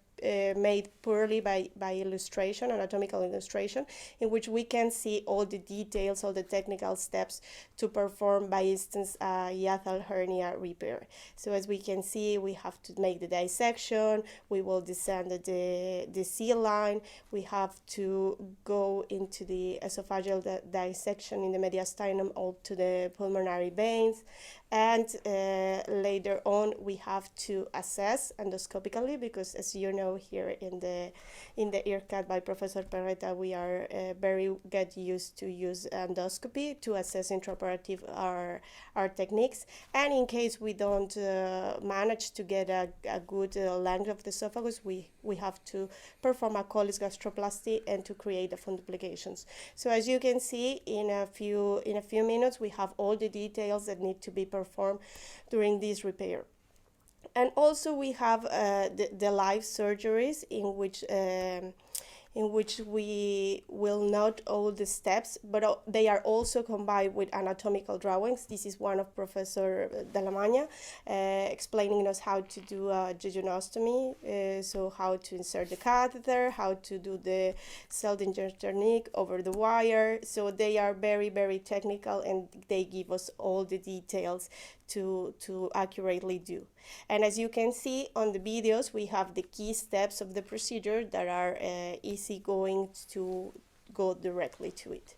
made purely by illustration, anatomical illustration, in which we can see all the details, all the technical steps to perform, by instance, a hiatal hernia repair. So as we can see, we have to make the dissection, we will descend the C line, we have to go into the esophageal dissection in the mediastinum all to the pulmonary veins, and later on we have to assess endoscopically, because as you know, here in the IRCAD by Professor Perretta, we are very get used to use endoscopy to assess intraoperative our techniques. And in case we don't manage to get a good length of the esophagus, we have to perform a cholecystroplasty and to create the fundoplications. So as you can see, in a few minutes, we have all the details that need to be performed during this repair. And also we have the live surgeries in which we will note all the steps, but they are also combined with anatomical drawings. This is one of Professor Dall'Amagna explaining us how to do a jejunostomy, so how to insert the catheter, how to do the Seldinger technique over the wire. So they are very, very technical, and they give us all the details to accurately do. And as you can see on the videos, we have the key steps of the procedure that are easy going to go directly to it.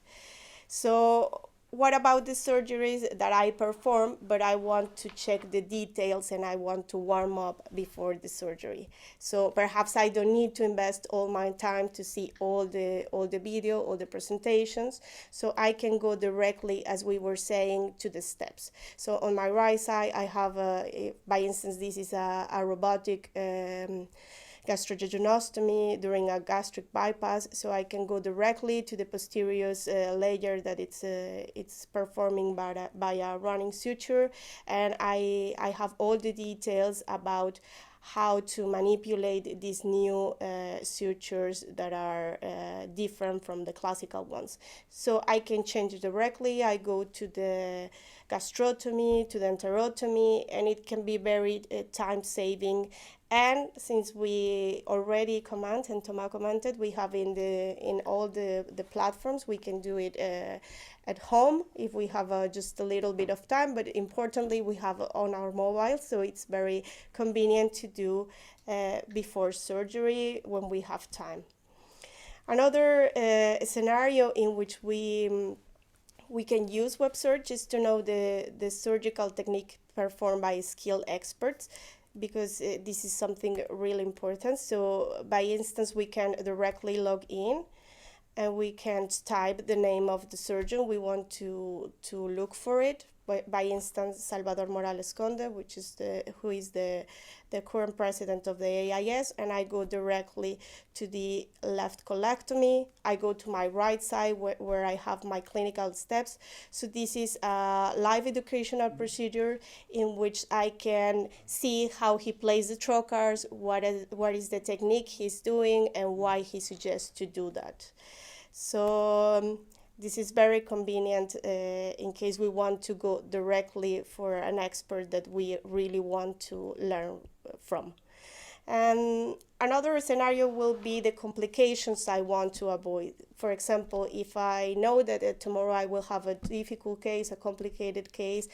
So what about the surgeries that I perform, but I want to check the details and I want to warm up before the surgery? So perhaps I don't need to invest all my time to see all the video, all the presentations. So I can go directly, as we were saying, to the steps. So on my right side, I have, by instance, this is a robotic gastrojejunostomy during a gastric bypass, so I can go directly to the posterior layer that it's performing by a running suture, and I have all the details about how to manipulate these new sutures that are different from the classical ones. So I can change it directly. I go to the gastrotomy, to the enterotomy, and it can be very time-saving. And since we already comment, and Thomas commented, we have in all the platforms, we can do it at home if we have just a little bit of time, but importantly, we have on our mobile, so it's very convenient to do before surgery when we have time. Another scenario in which we can use WebSurg is to know the surgical technique performed by skilled experts, because this is something really important. So by instance, we can directly log in and we can type the name of the surgeon we want to look for it. By instance, Salvador Morales Conde, who is the current president of the AIS, and I go directly to the left colectomy. I go to my right side where I have my clinical steps. So this is a live educational procedure in which I can see how he plays the trocars, what is the technique he's doing, and why he suggests to do that. So this is very convenient in case we want to go directly for an expert that we really want to learn from. And another scenario will be the complications I want to avoid. For example, if I know that tomorrow I will have a difficult case, a complicated case,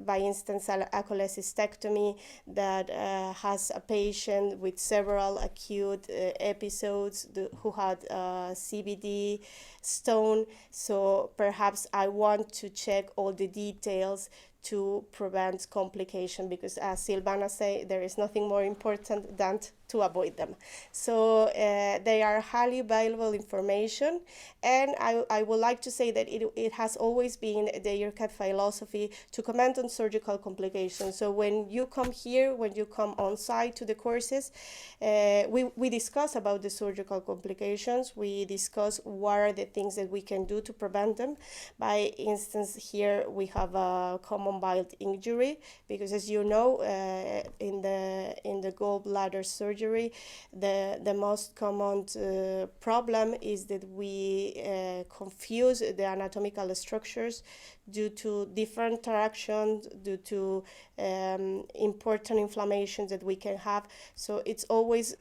by instance, a cholecystectomy that has a patient with several acute episodes who had CBD stone. So perhaps I want to check all the details to prevent complication, because as Silvana said, there is nothing more important than to avoid them. So they are highly valuable information, and I would like to say that it has always been the IRCAD philosophy to comment on surgical complications. So when you come here, when you come on site to the courses, we discuss about the surgical complications. We discuss what are the things that we can do to prevent them. By instance, here we have a common bile injury, because as you know, in the gallbladder surgery, the most common problem is that we confuse the anatomical structures due to different interactions, due to important inflammations that we can have. So it's always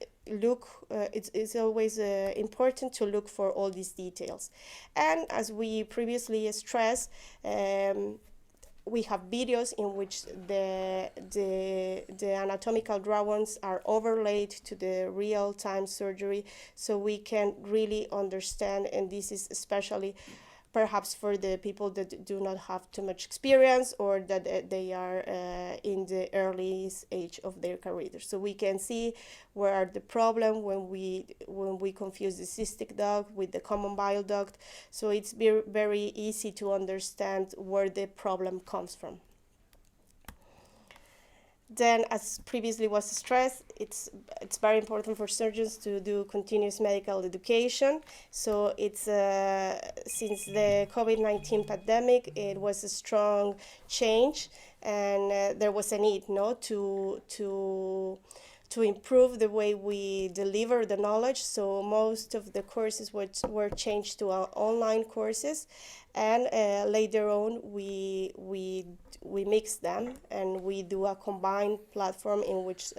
important to look for all these details. And as we previously stressed, we have videos in which the anatomical drawings are overlaid to the real-time surgery, so we can really understand, and this is especially perhaps for the people that do not have too much experience, or that they are in the early age of their career. So we can see where are the problem when we confuse the cystic duct with the common bile duct. So it's very easy to understand where the problem comes from. Then, as previously was stressed, it's very important for surgeons to do continuous medical education. So it's since the COVID-19 pandemic, it was a strong change, and there was a need, to improve the way we deliver the knowledge. So most of the courses were changed to online courses, and later on we mix them and we do a combined platform in which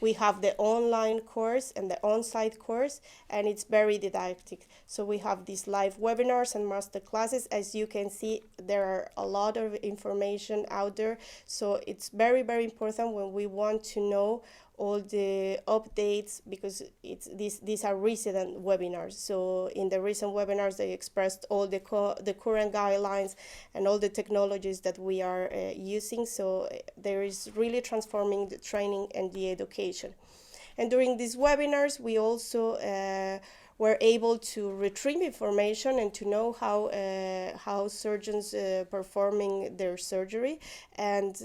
we have the online course and the on-site course, and it's very didactic. So we have these live webinars and master classes. As you can see, there are a lot of information out there. So it's very, very important when we want to know all the updates, because these are recent webinars. So in the recent webinars, they expressed all the current guidelines and all the technologies that we are using. So there is really transforming the training and the education. And during these webinars, we also were able to retrieve information and to know how surgeons performing their surgery, and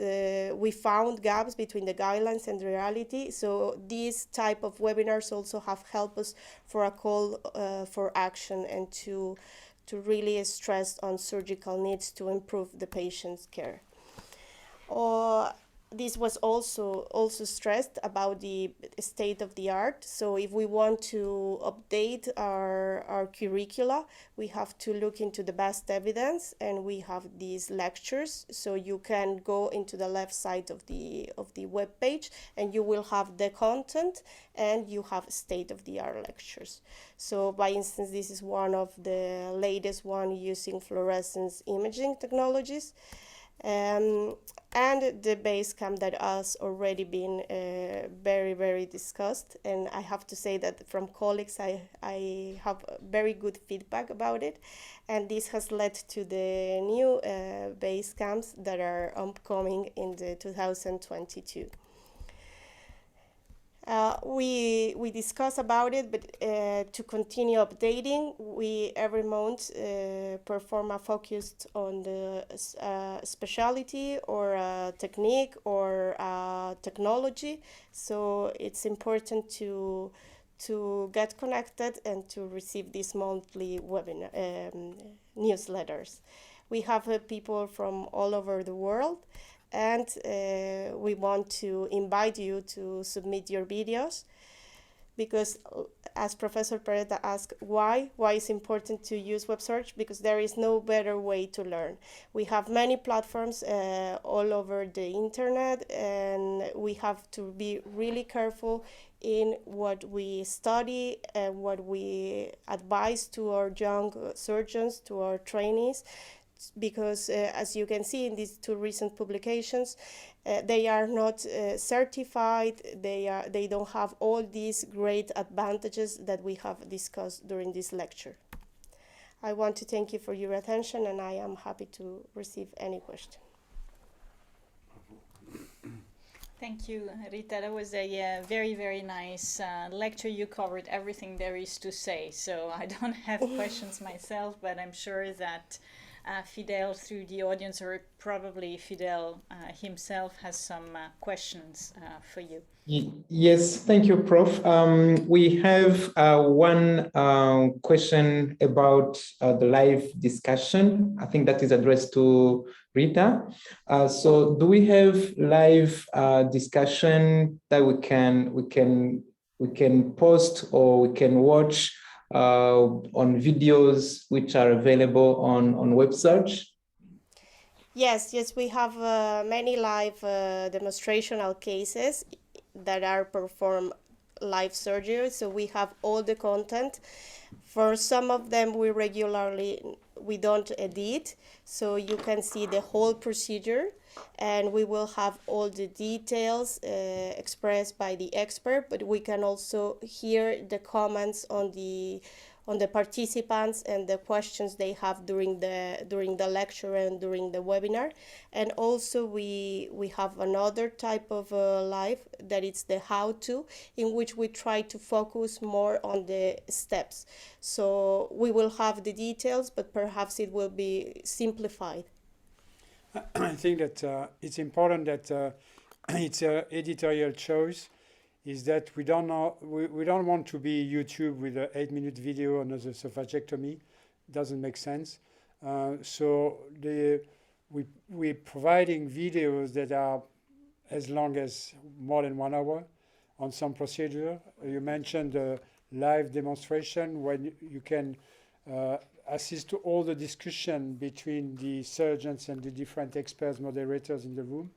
we found gaps between the guidelines and the reality. So these type of webinars also have helped us for a call for action, and to really stress on surgical needs to improve the patient's care. This was also stressed about the state of the art. So if we want to update our curricula, we have to look into the best evidence, and we have these lectures. So you can go into the left side of the web page, and you will have the content, and you have state-of-the-art lectures. So by instance, this is one of the latest one using fluorescence imaging technologies. And the Basecamp that has already been very, very discussed. And I have to say that from colleagues, I have very good feedback about it. And this has led to the new Basecamps that are upcoming in the 2022. We discuss about it, but to continue updating, we every month perform a focus on the specialty or a technique or a technology. So it's important to get connected and to receive these monthly webinar newsletters. We have people from all over the world. And we want to invite you to submit your videos because as Professor Peretta asked, why is important to use WebSurg? Because there is no better way to learn. We have many platforms all over the internet, and we have to be really careful in what we study and what we advise to our young surgeons, to our trainees, because as you can see in these two recent publications, they are not certified. They don't have all these great advantages that we have discussed during this lecture. I want to thank you for your attention, and I am happy to receive any question. Thank you, Rita. That was a very, very nice lecture. You covered everything there is to say. So I don't have questions myself, but I'm sure that Fidel, through the audience, or probably Fidel himself, has some questions for you. Yes, thank you, Prof. We have one question about the live discussion. I think that is addressed to Rita. So, do we have live discussion that we can post or we can watch on videos which are available on WebSurg? Yes, we have many live demonstrational cases that are performed live surgery. So we have all the content. For some of them, we don't edit, so you can see the whole procedure, and we will have all the details expressed by the expert, but we can also hear the comments on the participants and the questions they have during the lecture and during the webinar. And also we have another type of live that is the how-to, in which we try to focus more on the steps. So we will have the details, but perhaps it will be simplified. I think that it's important that it's an editorial choice. Is that we don't want to be YouTube with an 8-minute video on the esophagectomy. Doesn't make sense. So we're providing videos that are as long as more than 1 hour on some procedure. You mentioned the live demonstration when you can assist to all the discussion between the surgeons and the different experts, moderators in the room.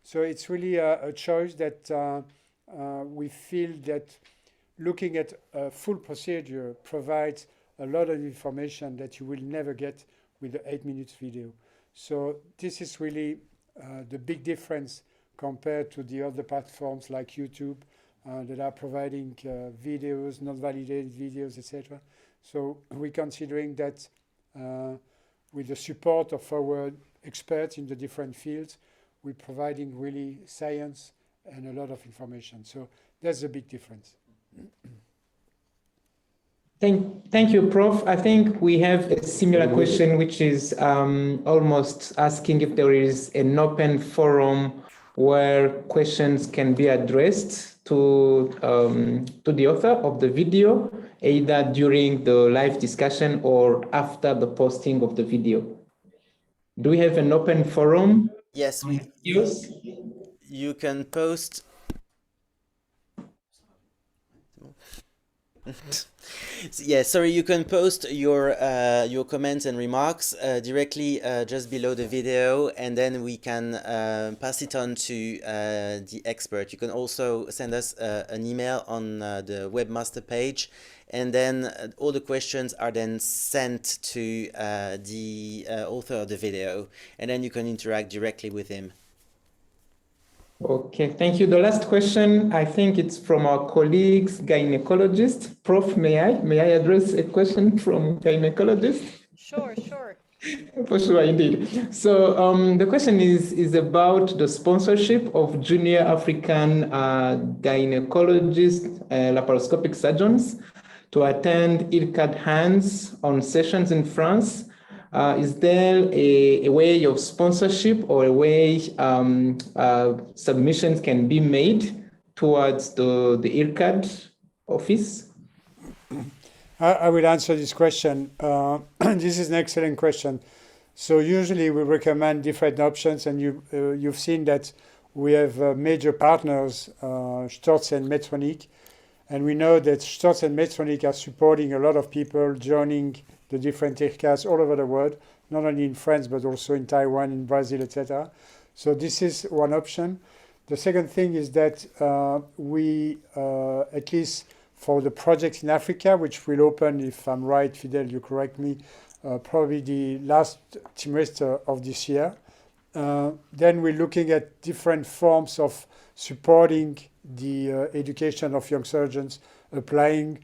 So it's really a choice that we feel that looking at a full procedure provides a lot of information that you will never get with the 8-minute video. So this is really the big difference compared to the other platforms like YouTube that are providing videos, not validated videos, etc. So we're considering that with the support of our experts in the different fields, we're providing really science and a lot of information. So that's a big difference. Thank you, Prof. I think we have a similar question, which is almost asking if there is an open forum where questions can be addressed to the author of the video, either during the live discussion or after the posting of the video. Do we have an open forum? Yes, you can post. Yeah, sorry, you can post your comments and remarks directly just below the video, and then we can pass it on to the expert. You can also send us an email on the webmaster page, and then all the questions are then sent to the author of the video, and then you can interact directly with him. Okay, thank you. The last question, I think it's from our colleagues, gynecologist. Prof, may I address a question from gynecologist? Sure. For sure, indeed. So the question is about the sponsorship of junior African gynecologists, laparoscopic surgeons, to attend IRCAD hands-on sessions in France. Is there a way of sponsorship or a way submissions can be made towards the IRCAD office? I will answer this question. This is an excellent question. So usually we recommend different options, and you've seen that we have major partners, Storz and Medtronic, And we know that STOTS and Medtronic are supporting a lot of people joining the different IRCADs all over the world, not only in France, but also in Taiwan, in Brazil, etc. So this is one option. The second thing is that we, at least for the projects in Africa, which will open, if I'm right, Fidel, you correct me, probably the last trimester of this year. Then we're looking at different forms of supporting the education of young surgeons applying.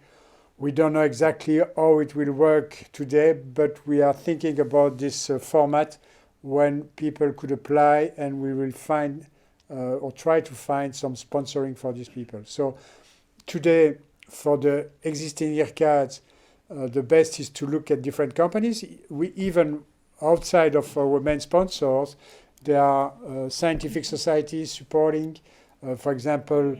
We don't know exactly how it will work today, but we are thinking about this format when people could apply, and we will find or try to find some sponsoring for these people. So today, for the existing IRCADs, the best is to look at different companies. We even outside of our main sponsors, there are scientific societies supporting. For example,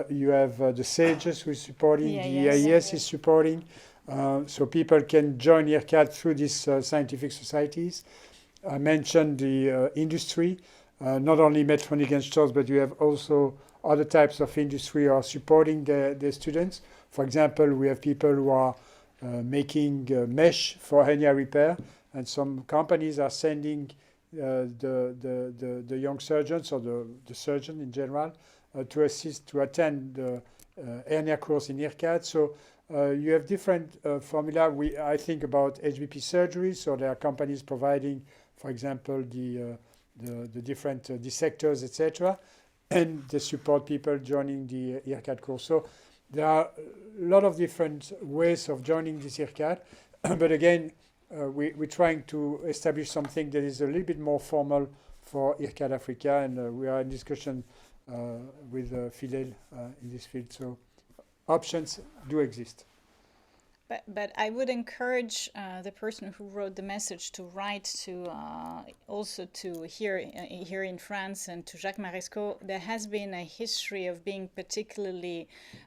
you have the SAGES who is supporting, the EIS is supporting. So people can join IRCAD through these scientific societies. I mentioned the industry, not only Medtronic and STOTS, but you have also other types of industry who are supporting the students. For example, we have people who are making mesh for hernia repair, and some companies are sending the young surgeons or the surgeon in general to assist to attend the hernia course in IRCAD. So you have different formula. I think about HBP surgery, so there are companies providing, for example, the different dissectors, etc., and they support people joining the IRCAD course. So there are a lot of different ways of joining this IRCAD, but again, we're trying to establish something that is a little bit more formal for IRCAD Africa, and we are in discussion with Fidel in this field. So options do exist. But I would encourage the person who wrote the message to write to also to here in France and to Jacques Marescot. There has been a history of being particularly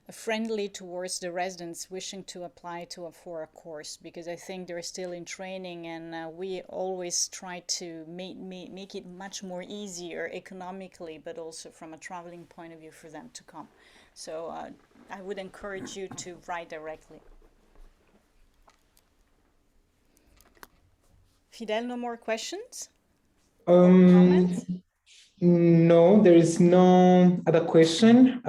friendly towards the residents wishing to apply for a course, because I think they're still in training, and we always try to make it much more easier economically, but also from a traveling point of view for them to come. So I would encourage you to write directly. Fidel, no more questions? Comments? No, there is no other question.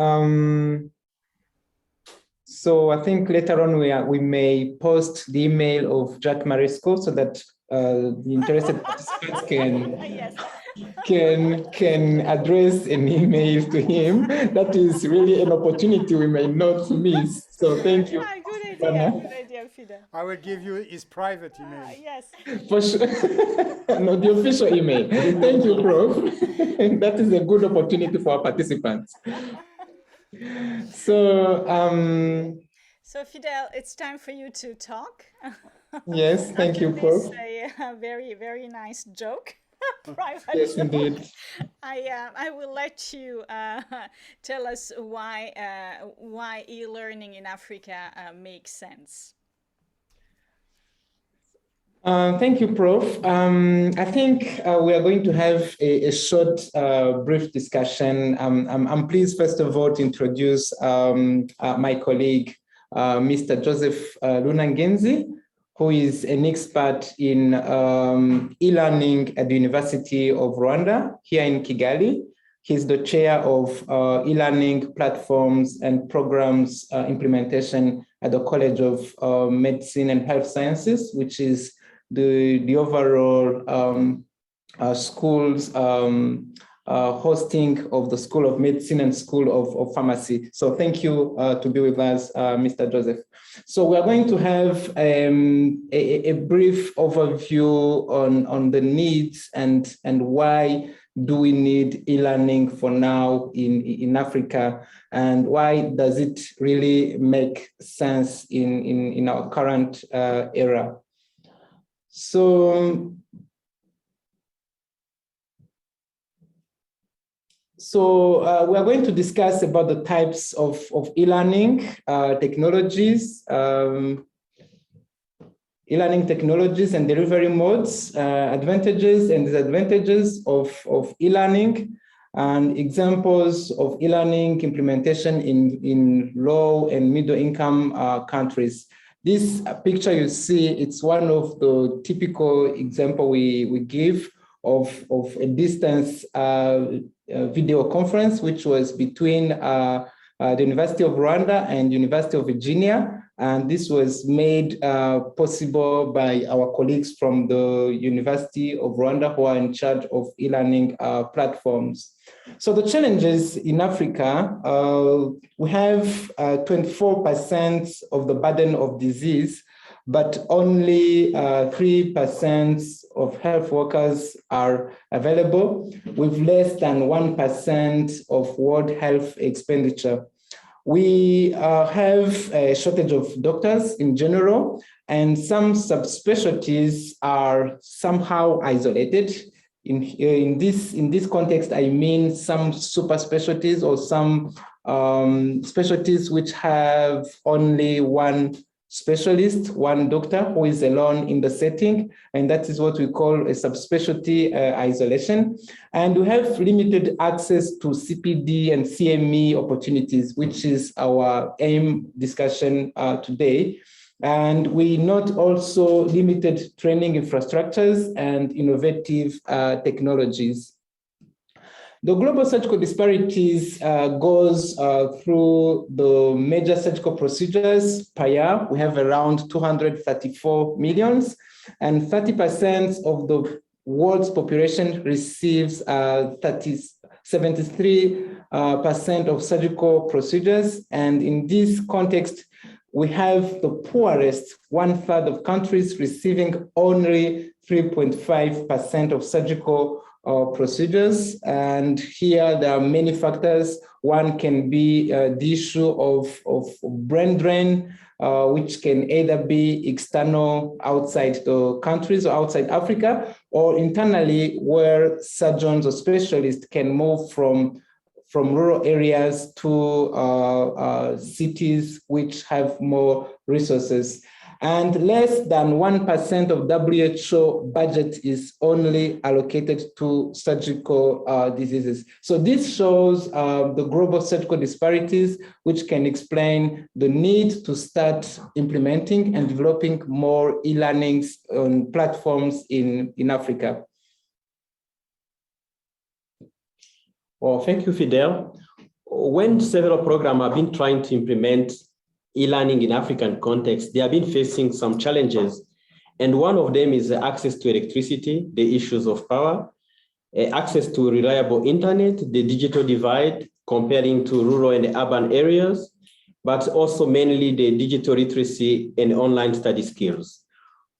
So I think later on we may post the email of Jacques Marescot so that the interested participants can address an email to him. That is really an opportunity we may not miss. So thank you. Good idea, Fidel. I will give you his private email. Yes. For sure. No, the official email. Thank you, Prof. That is a good opportunity for our participants. So, so Fidel, it's time for you to talk. Yes, thank you, Prof. A very, very nice joke. Private yes, joke. Indeed. I will let you tell us why e-learning in Africa makes sense. Thank you, Prof. I think we are going to have a short, brief discussion. I'm pleased, first of all, to introduce my colleague, Mr. Joseph Lunangenzi, who is an expert in e-learning at the University of Rwanda here in Kigali. He's the chair of e-learning platforms and programs implementation at the College of Medicine and Health Sciences, which is the overall schools hosting of the School of Medicine and School of Pharmacy. So thank you to be with us, Mr. Joseph. So we are going to have a brief overview on the needs and why do we need e-learning for now in Africa, and why does it really make sense in our current era. So we are going to discuss about the types of e-learning technologies, e-learning technologies and delivery modes, advantages and disadvantages of e-learning. and examples of e-learning implementation in low and middle income countries. This picture you see, it's one of the typical example we give of a distance video conference, which was between the University of Rwanda and University of Virginia. And this was made possible by our colleagues from the University of Rwanda who are in charge of e-learning platforms. So the challenges in Africa, we have 24% of the burden of disease, but only 3% of health workers are available, with less than 1% of world health expenditure. We have a shortage of doctors in general, and some subspecialties are somehow isolated. In this context, I mean some super specialties or some specialties which have only one specialist, one doctor who is alone in the setting, and that is what we call a subspecialty isolation. And we have limited access to CPD and CME opportunities, which is our aim discussion today. And we note also limited training infrastructures and innovative technologies. The global surgical disparities goes through the major surgical procedures per year. We have around 234 millions, and 30% of the world's population receives 73% of surgical procedures. And in this context, we have the poorest 1/3 of countries receiving only 3.5% of surgical procedures. And here there are many factors. One can be the issue of brain drain, which can either be external outside the countries or outside Africa, or internally where surgeons or specialists can move from rural areas to cities which have more resources. And less than 1% of WHO budget is only allocated to surgical diseases. So this shows the global surgical disparities, which can explain the need to start implementing and developing more e-learnings on platforms in Africa. Well, thank you, Fidel. When several programs have been trying to implement e-learning in African context, they have been facing some challenges. And one of them is access to electricity, the issues of power, access to reliable internet, the digital divide comparing to rural and urban areas, but also mainly the digital literacy and online study skills.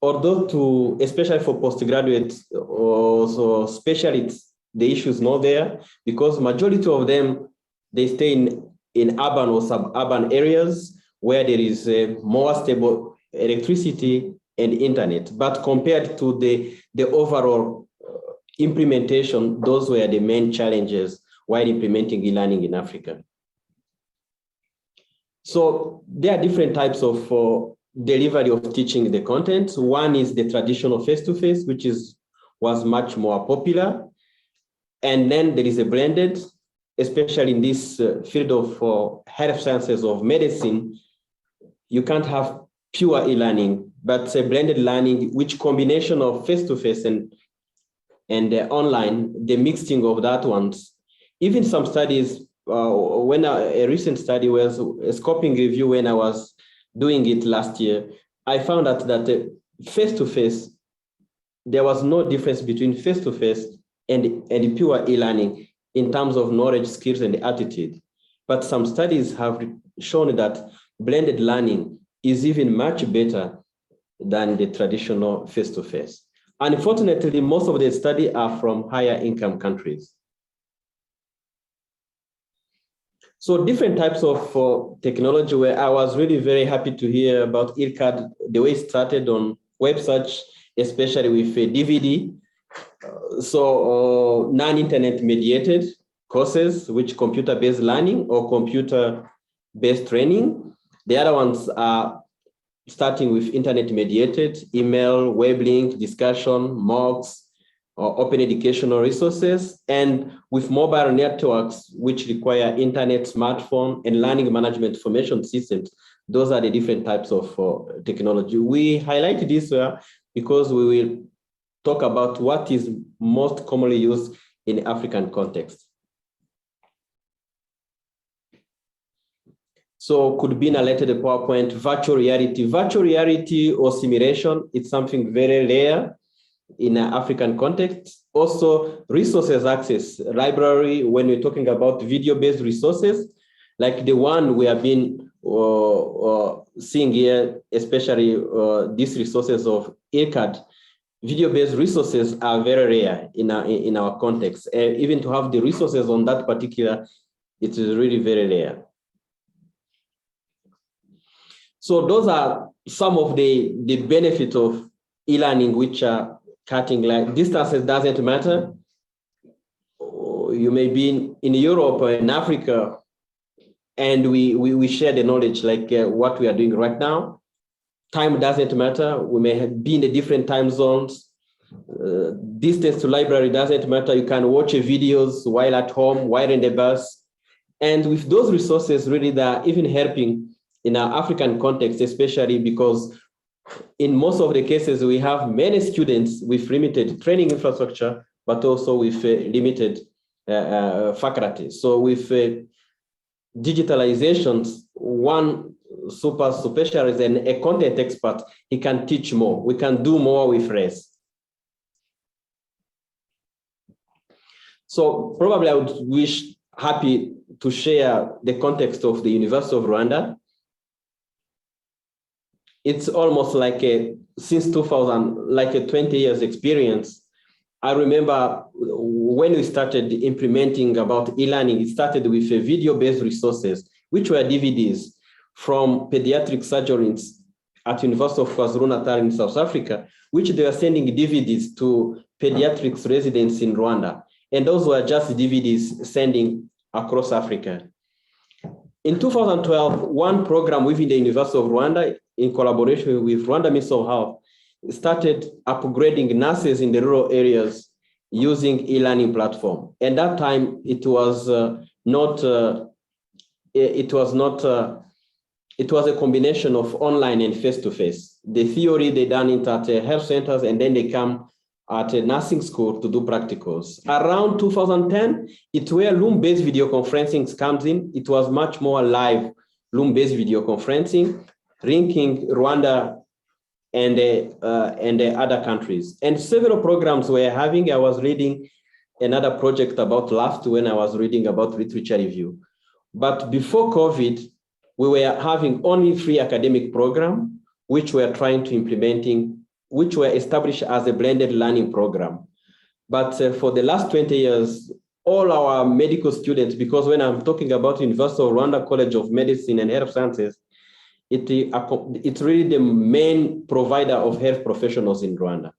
Although especially for postgraduates or so specialists, the issue is not there because majority of them, they stay in urban or suburban areas where there is more stable electricity and internet. But compared to the overall implementation, those were the main challenges while implementing e-learning in Africa. So there are different types of delivery of teaching the content. One is the traditional face-to-face, which was much more popular. And then there is a blended, especially in this field of health sciences of medicine. You can't have pure e-learning, but a blended learning, which combination of face-to-face and online, the mixing of that ones. Even some studies, when a recent study was a scoping review when I was doing it last year, I found out that face-to-face, there was no difference between face-to-face and pure e-learning in terms of knowledge, skills, and attitude. But some studies have shown that blended learning is even much better than the traditional face-to-face. Unfortunately, most of the studies are from higher income countries. So different types of technology where I was really very happy to hear about IRCAD, the way it started on WebSurg, especially with DVD. So non-internet mediated courses, which computer-based learning or computer-based training. The other ones are starting with internet mediated, email, web link, discussion, mocks, open educational resources, and with mobile networks, which require internet, smartphone, and learning management information systems. Those are the different types of technology. We highlight this because we will talk about what is most commonly used in African context. So could be narrated a PowerPoint, virtual reality or simulation. It's something very rare in an African context. Also, resources access, library, when we're talking about video-based resources, like the one we have been seeing here, especially these resources of IRCAD, video-based resources are very rare in our context. Even to have the resources on that particular, it is really very rare. So those are some of the benefits of e-learning, which are cutting, like distances doesn't matter. You may be in Europe or in Africa, and we share the knowledge, like what we are doing right now. Time doesn't matter. We may be in the different time zones. Distance to library doesn't matter. You can watch videos while at home, while in the bus. And with those resources, really, they are even helping in our African context, especially because in most of the cases, we have many students with limited training infrastructure, but also with limited faculty. So with digitalizations, one super specialist and a content expert, he can teach more. We can do more with less. So probably I would happy to share the context of the University of Rwanda. It's almost like since 2000, like a 20 years experience. I remember when we started implementing about e-learning, it started with video-based resources, which were DVDs from pediatric surgeons at University of KwaZulu-Natal in South Africa, which they were sending DVDs to pediatrics residents in Rwanda. And those were just DVDs sending across Africa. In 2012, one program within the University of Rwanda, in collaboration with Rwanda Ministry of Health, started upgrading nurses in the rural areas using e-learning platform. And that time, it was a combination of online and face-to-face. The theory, they done it at health centers, and then they come at a nursing school to do practicals. Around 2010, it's where Loom-based video conferencing comes in. It was much more live Loom-based video conferencing, linking Rwanda and the other countries. And several programs we're having. I was reading another project about last when I was reading about literature review. But before COVID, we were having only 3 academic programs, which we're trying to implementing, which were established as a blended learning program. But for the last 20 years, all our medical students, because when I'm talking about University of Rwanda College of Medicine and Health Sciences, it's really the main provider of health professionals in Rwanda.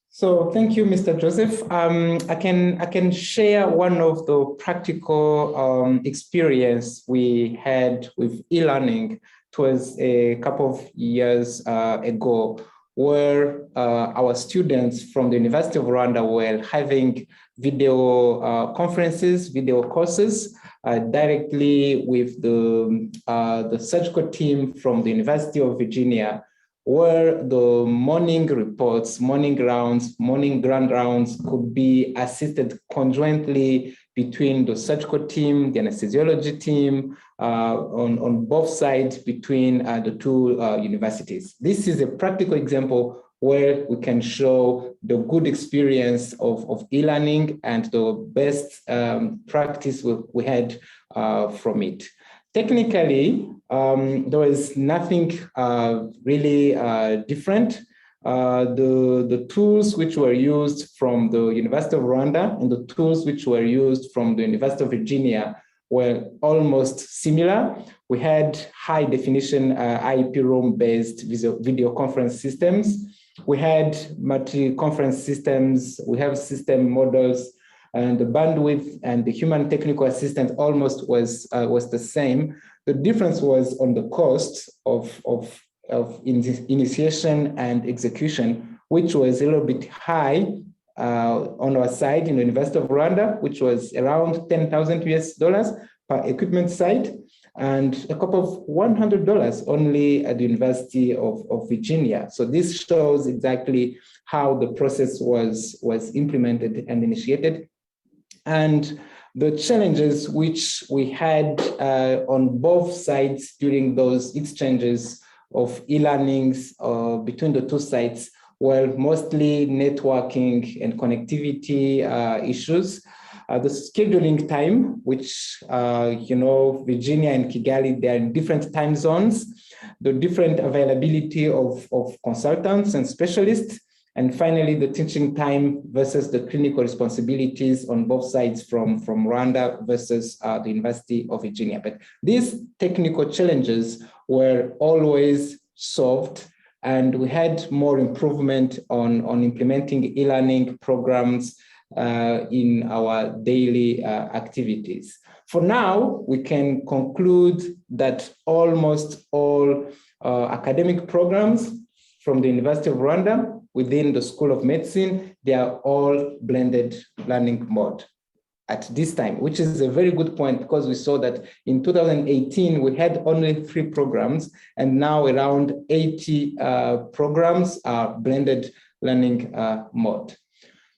So thank you, Mr. Joseph. I can share one of the practical experience we had with e-learning. It was a couple of years ago, where our students from the University of Rwanda were having video conferences, video courses directly with the surgical team from the University of Virginia, where the morning reports, morning grand rounds could be assisted conjointly between the surgical team, the anesthesiology team, on both sides between the two universities. This is a practical example where we can show the good experience of e-learning and the best practice we had from it. Technically, there was nothing really different. The tools which were used from the University of Rwanda and the tools which were used from the University of Virginia were almost similar. We had high definition IP room-based video conference systems. We had multi-conference systems. We have system models, and the bandwidth and the human technical assistant almost was the same. The difference was on the cost of initiation and execution, which was a little bit high on our side in the University of Rwanda, which was around 10,000 US dollars per equipment site, and a couple of $100 only at the University of Virginia. So this shows exactly how the process was implemented and initiated. And the challenges which we had on both sides during those exchanges of e-learnings between the two sites were mostly networking and connectivity issues. The scheduling time, which, Virginia and Kigali, they are in different time zones, the different availability of consultants and specialists, and finally, the teaching time versus the clinical responsibilities on both sides from Rwanda versus the University of Virginia. But these technical challenges were always solved, and we had more improvement on implementing e-learning programs in our daily activities. For now, we can conclude that almost all academic programs from the University of Rwanda within the School of Medicine, they are all blended learning mode at this time, which is a very good point, because we saw that in 2018, we had only 3 programs, and now around 80 programs are blended learning mode.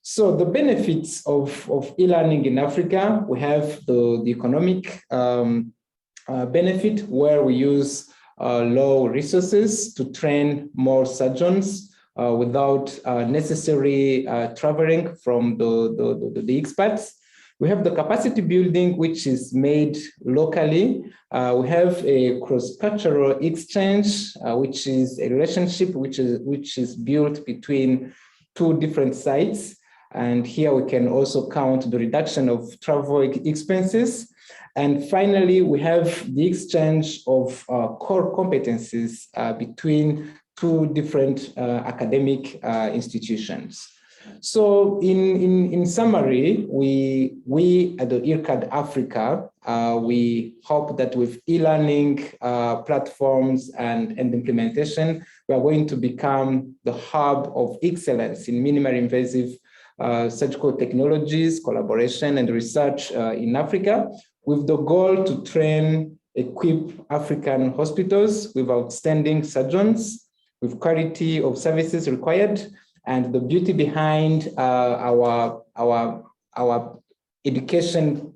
So the benefits of e-learning in Africa, we have the economic benefit, where we use low resources to train more surgeons without necessary traveling from the experts. We have the capacity building, which is made locally. We have a cross-cultural exchange, which is a relationship which is built between 2 different sites. And here we can also count the reduction of travel expenses. And finally, we have the exchange of core competencies between 2 different academic institutions. So in summary, we at the IRCAD Africa, we hope that with e-learning platforms and implementation, we are going to become the hub of excellence in minimally invasive surgical technologies, collaboration, and research in Africa, with the goal to equip African hospitals with outstanding surgeons, with quality of services required. And the beauty behind our education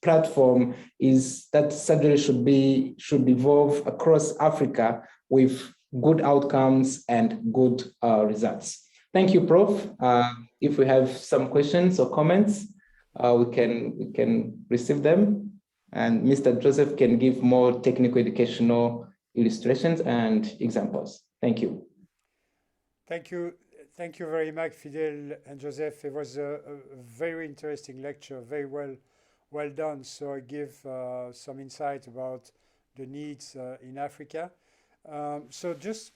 platform is that surgery should evolve across Africa with good outcomes and good results. Thank you, Prof. If we have some questions or comments, we can receive them, and Mr. Joseph can give more technical educational illustrations and examples. Thank you. Thank you. Thank you very much, Fidel and Joseph. It was a very interesting lecture, very well done. So I give some insight about the needs in Africa. So just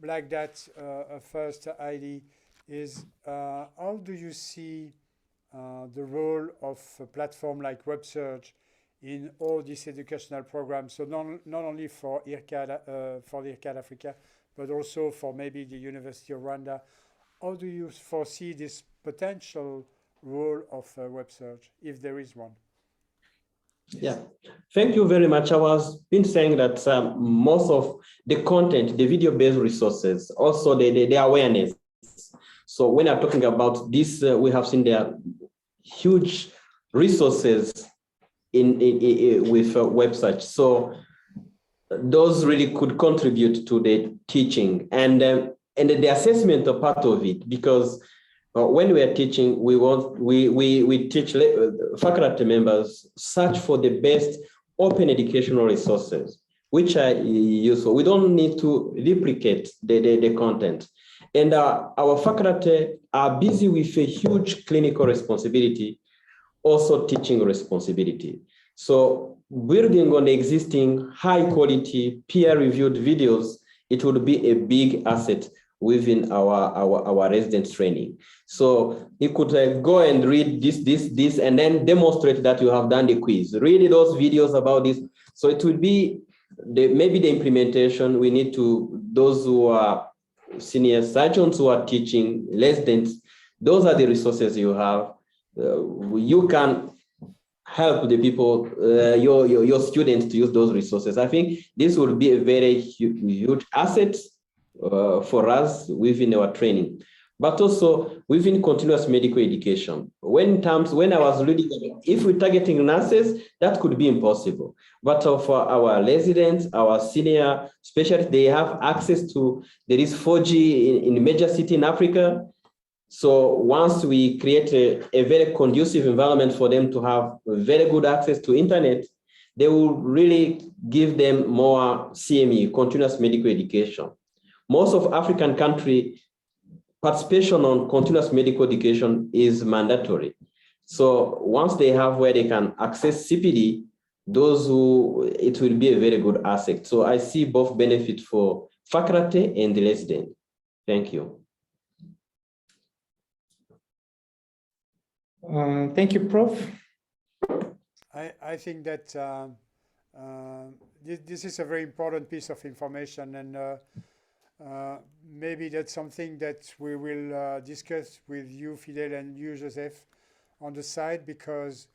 like that, first idea is how do you see the role of a platform like WebSurg in all these educational programs? So not only for IRCAD Africa, but also for maybe the University of Rwanda. How do you foresee this potential role of WebSurg, if there is one? Yeah, thank you very much. I was been saying that most of the content, the video-based resources, also the awareness. So when I'm talking about this, we have seen there huge resources with WebSurg. So those really could contribute to the teaching and the assessment are part of it, because when we are teaching, we teach faculty members search for the best open educational resources, which are useful. We don't need to replicate the content. And our faculty are busy with a huge clinical responsibility, also teaching responsibility. So building on the existing high quality peer-reviewed videos, it would be a big asset within our residence training. So you could go and read this, and then demonstrate that you have done the quiz. Read those videos about this. So it will be maybe the implementation. We need to, those who senior surgeons who are teaching residents, those are the resources you have. You can help the people, your students to use those resources. I think this will be a very huge asset for us within our training, but also within continuous medical education. When I was reading, if we're targeting nurses, that could be impossible. But for our residents, our senior specialists, they have access to, there is 4G in a major city in Africa. So once we create a very conducive environment for them to have very good access to internet, they will really give them more CME, continuous medical education. Most of African countries, participation on continuous medical education is mandatory. So once they have where they can access CPD, it will be a very good asset. So I see both benefits for faculty and the resident. Thank you. Thank you, Prof. I think that this is a very important piece of information, and maybe that's something that we will discuss with you, Fidel, and you, Joseph, on the side, because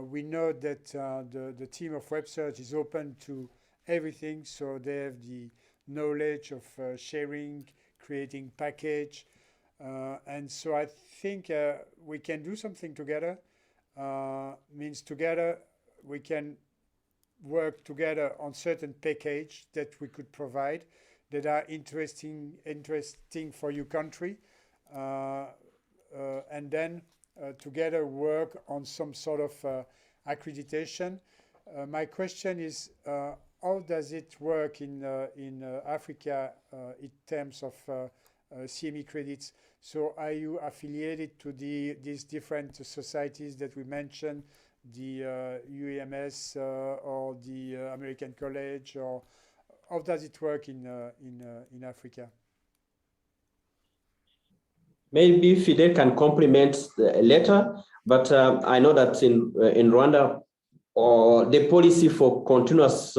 we know that the team of WebSurg is open to everything, so they have the knowledge of sharing, creating package, and so I think we can do something together. Means together we can work together on certain package that we could provide that are interesting for your country, and then together work on some sort of accreditation. My question is, how does it work in Africa in terms of CME credits? So are you affiliated to these different societies that we mentioned, the UAMS or the American College, or how does it work in Africa? Maybe Fidel can complement later, but I know that in Rwanda, the policy for continuous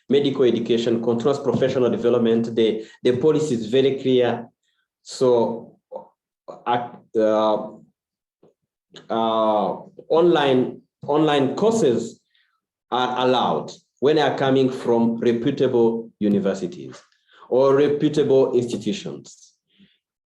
medical education, continuous professional development, the policy is very clear. So online courses are allowed when they are coming from reputable universities or reputable institutions.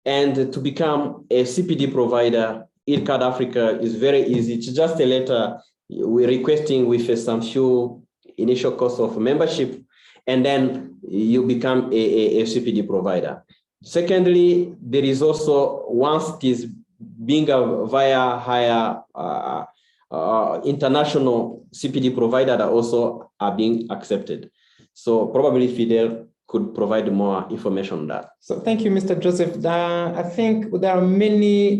And to become a CPD provider, IRCAD Africa is very easy. It's just a letter we're requesting with some few initial cost of membership, and then you become a CPD provider. Secondly, there is also, once it is being via higher international CPD provider that also are being accepted. So probably Fidel could provide more information on that. So thank you, Mr. Joseph. I think there are many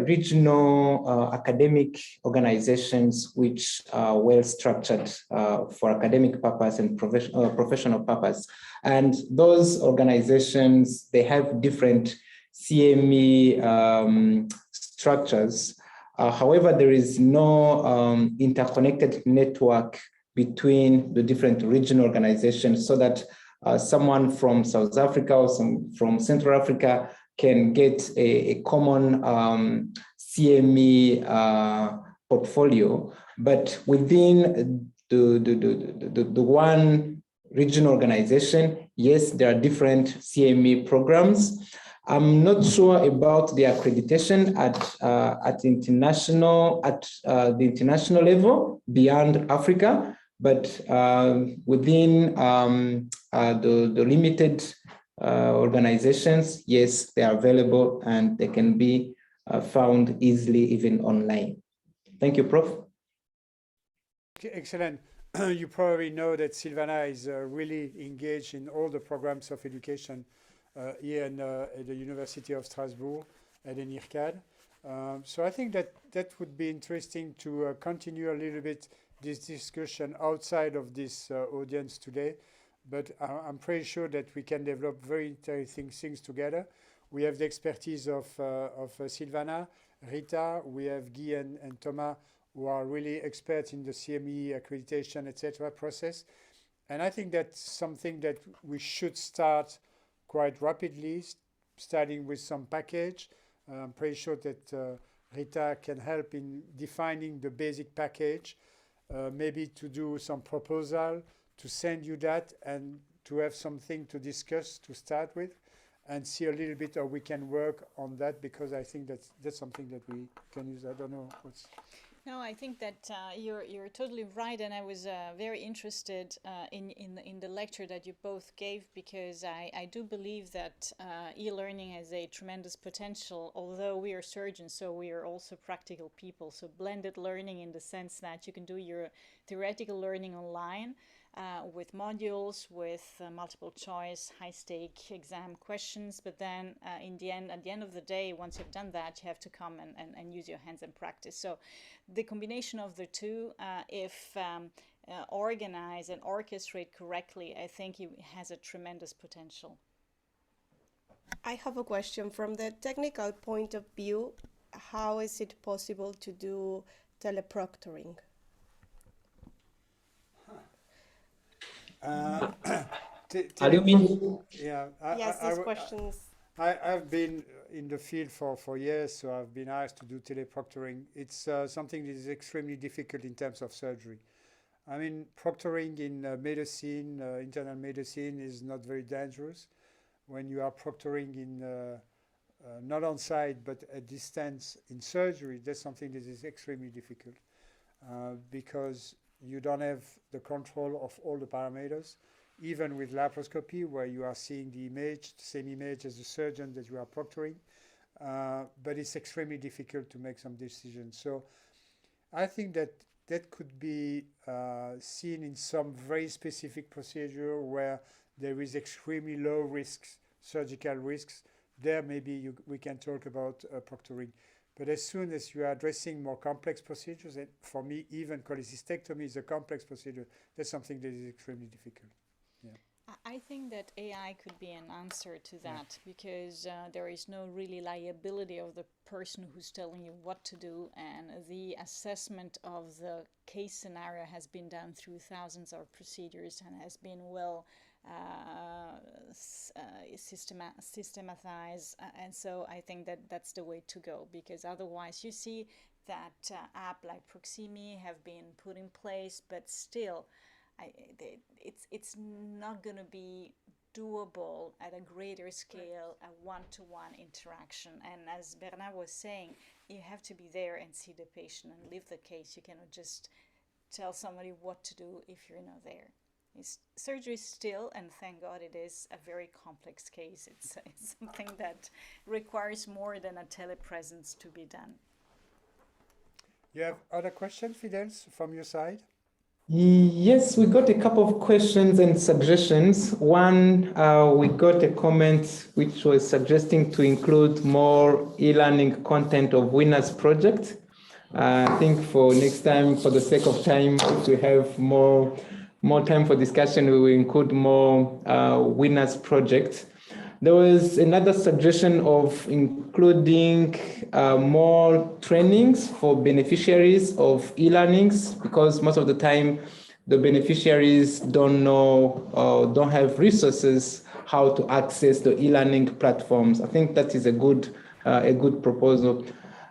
regional academic organizations which are well structured for academic purpose and professional purpose. And those organizations, they have different CME structures. However, there is no interconnected network between the different regional organizations, so that someone from South Africa or from Central Africa can get a common CME portfolio. But within the one regional organization, yes, there are different CME programs. I'm not sure about the accreditation at the international level beyond Africa, but within the limited organizations, yes, they are available and they can be found easily even online. Thank you, Prof. Okay, excellent. You probably know that Silvana is really engaged in all the programs of education here at the University of Strasbourg and in IRCAD. So I think that would be interesting to continue a little bit this discussion outside of this audience today, but I'm pretty sure that we can develop very interesting things together. We have the expertise of Silvana, Rita, we have Guy and Thomas, who are really experts in the CME accreditation, etc. process. And I think that's something that we should start quite rapidly, starting with some package. I'm pretty sure that Rita can help in defining the basic package, maybe to do some proposal, to send you that, and to have something to discuss to start with, and see a little bit how we can work on that, because I think that's something that we can use. I don't know what's... No, I think that you're totally right, and I was very interested in the lecture that you both gave, because I do believe that e-learning has a tremendous potential. Although we are surgeons, so we are also practical people. So blended learning in the sense that you can do your theoretical learning online. With modules, with multiple choice, high-stake exam questions, but then at the end of the day, once you've done that, you have to come and use your hands and practice. So the combination of the two, if organized and orchestrated correctly, I think it has a tremendous potential. I have a question. From the technical point of view, how is it possible to do teleproctoring? How do you mean? Yeah. Yes, these questions. I've been in the field for years, so I've been asked to do teleproctoring. It's something that is extremely difficult in terms of surgery. I mean, proctoring in medicine, internal medicine, is not very dangerous. When you are proctoring in not on site but at distance in surgery, that's something that is extremely difficult because you don't have the control of all the parameters. Even with laparoscopy, where you are seeing the image, the same image as the surgeon that you are proctoring, but it's extremely difficult to make some decisions. So I think that could be seen in some very specific procedure where there is extremely low risks, surgical risks. There maybe we can talk about proctoring. But as soon as you are addressing more complex procedures, and for me, even cholecystectomy is a complex procedure, that's something that is extremely difficult. Yeah. I think that AI could be an answer to that, because there is no really liability of the person who's telling you what to do, and the assessment of the case scenario has been done through thousands of procedures and has been well systematized, and so I think that that's the way to go, because otherwise you see that app like Proxime have been put in place, but still it's not going to be doable at a greater scale, a one-to-one interaction. And as Bernard was saying, you have to be there and see the patient and live the case. You cannot just tell somebody what to do if you're not there. Surgery is still, and thank God it is, a very complex case. It's something that requires more than a telepresence to be done. You have other questions, Fidels, from your side? Yes, we got a couple of questions and suggestions. One, we got a comment which was suggesting to include more e-learning content of Winners Project. I think for next time, for the sake of time, if we have more time for discussion, we will include more Winners Project. There was another suggestion of including more trainings for beneficiaries of e-learnings, because most of the time the beneficiaries don't know or don't have resources how to access the e-learning platforms. I think that is a good proposal.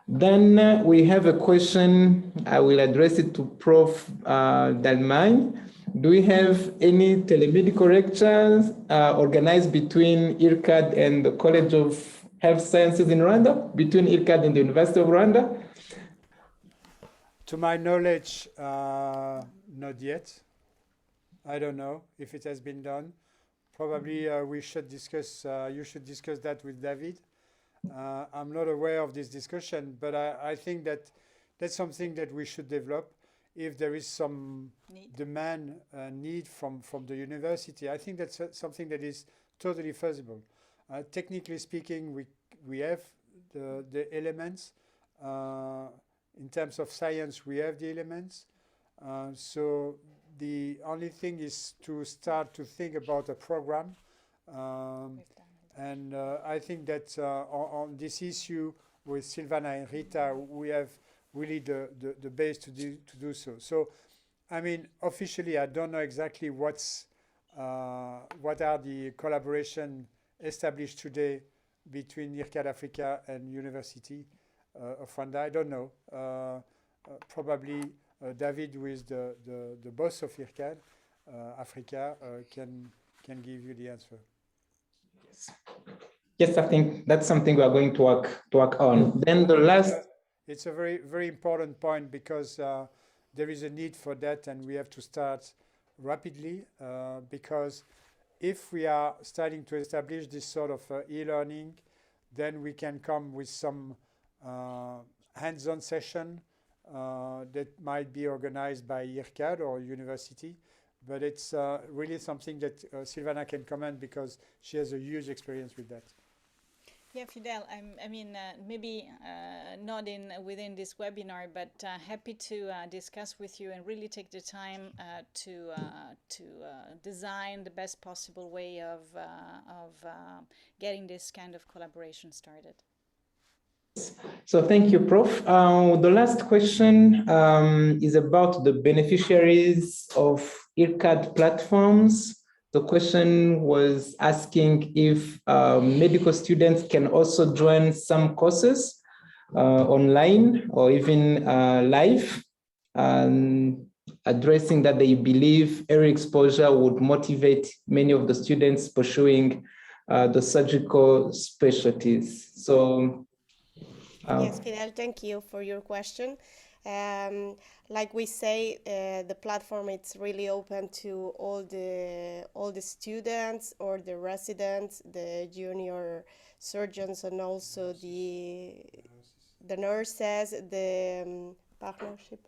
Then we have a question. I will address it to Prof. Dalmagne. Do we have any telemedical lectures organized between IRCAD and the College of Health Sciences in Rwanda, between IRCAD and the University of Rwanda? To my knowledge, not yet. I don't know if it has been done. Probably we should discuss, you should discuss that with David. I'm not aware of this discussion, but I think that that's something that we should develop. If there is some demand, need from the university, I think that's something that is totally feasible. Technically speaking, we have the elements. In terms of science, we have the elements. So the only thing is to start to think about a program. And I think that on this issue with Silvana and Rita, we have really the base to do so. So, I mean, officially, I don't know exactly what are the collaboration established today between IRCAD Africa and University of Rwanda? I don't know. Probably David, who is the boss of IRCAD Africa, can give you the answer. Yes, I think that's something we are going to work on. Then the last. It's a very, very important point because there is a need for that, and we have to start rapidly because if we are starting to establish this sort of e-learning, then we can come with some hands-on session that might be organized by IRCAD or university. But it's really something that Silvana can comment because she has a huge experience with that. Yeah, Fidel, I mean, maybe not within this webinar, but happy to discuss with you and really take the time to design the best possible way of getting this kind of collaboration started. So thank you, Prof. The last question is about the beneficiaries of IRCAD platforms. The question was asking if medical students can also join some courses online or even live, addressing that they believe early exposure would motivate many of the students pursuing the surgical specialties. So, yes, Fidel, thank you for your question. Like we say, the platform it's really open to all the students or the residents, the junior surgeons, and also the nurses, the partnership,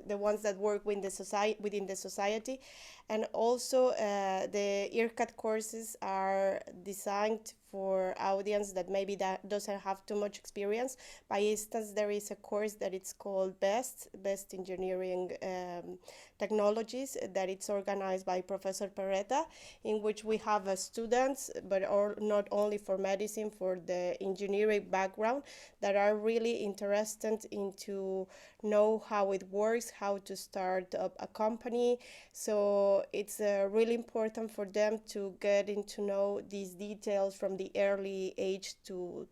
the ones that work within the society, and also the IRCAD courses are designed for audience that maybe that doesn't have too much experience. By instance, there is a course that it's called Best Engineering Technologies that it's organized by Professor Peretta, in which we have students, but not only for medicine, for the engineering background, that are really interested into know how it works, how to start up a company. So it's really important for them to get into know these details from the early age to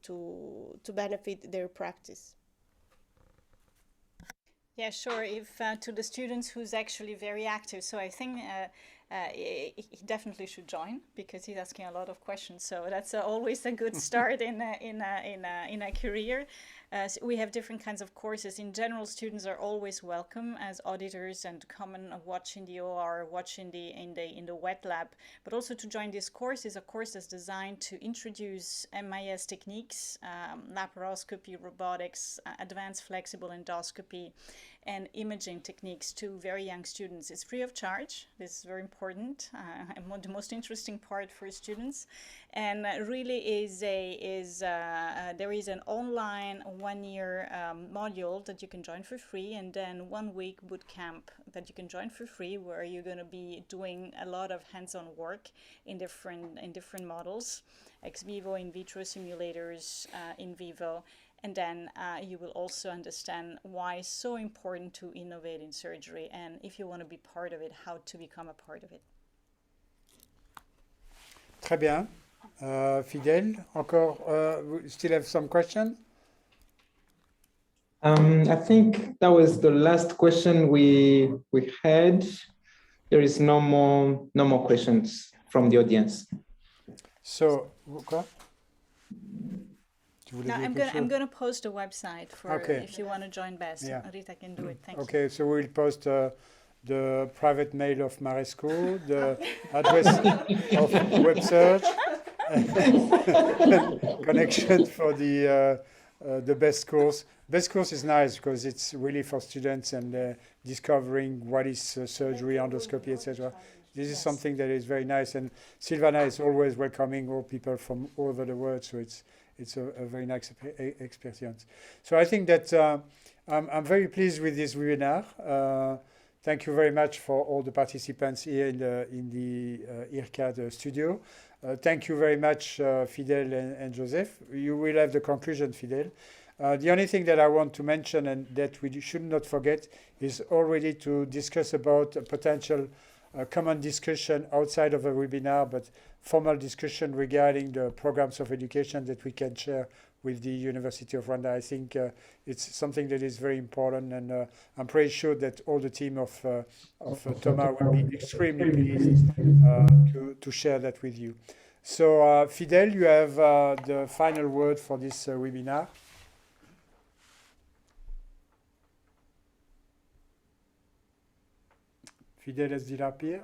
benefit their practice. Yeah, sure. If to the students who's actually very active, so I think he definitely should join because he's asking a lot of questions. So that's always a good start in a career. So we have different kinds of courses. In general, students are always welcome as auditors and come and watch in the OR, watch in the wet lab. But also to join this course is a course that's designed to introduce MIS techniques, laparoscopy, robotics, advanced flexible endoscopy, and imaging techniques to very young students. It's free of charge. This is very important and the most interesting part for students. And really there is an online 1-year module that you can join for free, and then 1-week boot camp that you can join for free, where you're going to be doing a lot of hands-on work in different models, ex vivo, in vitro simulators, in vivo. And then you will also understand why it's so important to innovate in surgery, and if you want to be part of it, how to become a part of it. Très bien. Fidel, encore, we still have some questions? I think that was the last question we had. There is no more questions from the audience. So, quoi? No, I'm going to post a website for if you want to join Best. Yeah. Rita can do it. Thank you. Okay, so we'll post the private mail of Maresco, the address of WebSurg, connection for the Best course. Best course is nice because it's really for students and discovering what is surgery, endoscopy, etc. This is something that is very nice, and Silvana is always welcoming all people from all over the world, so it's a very nice experience. So I think that I'm very pleased with this webinar. Thank you very much for all the participants here in the IRCAD studio. Thank you very much, Fidel and Joseph. You will have the conclusion, Fidel. The only thing that I want to mention and that we should not forget is already to discuss about a potential a common discussion outside of a webinar, but formal discussion regarding the programs of education that we can share with the University of Rwanda. I think it's something that is very important, and I'm pretty sure that all the team of Thomas will be extremely pleased to share that with you. So Fidel, you have the final word for this webinar. Fidel has disappeared.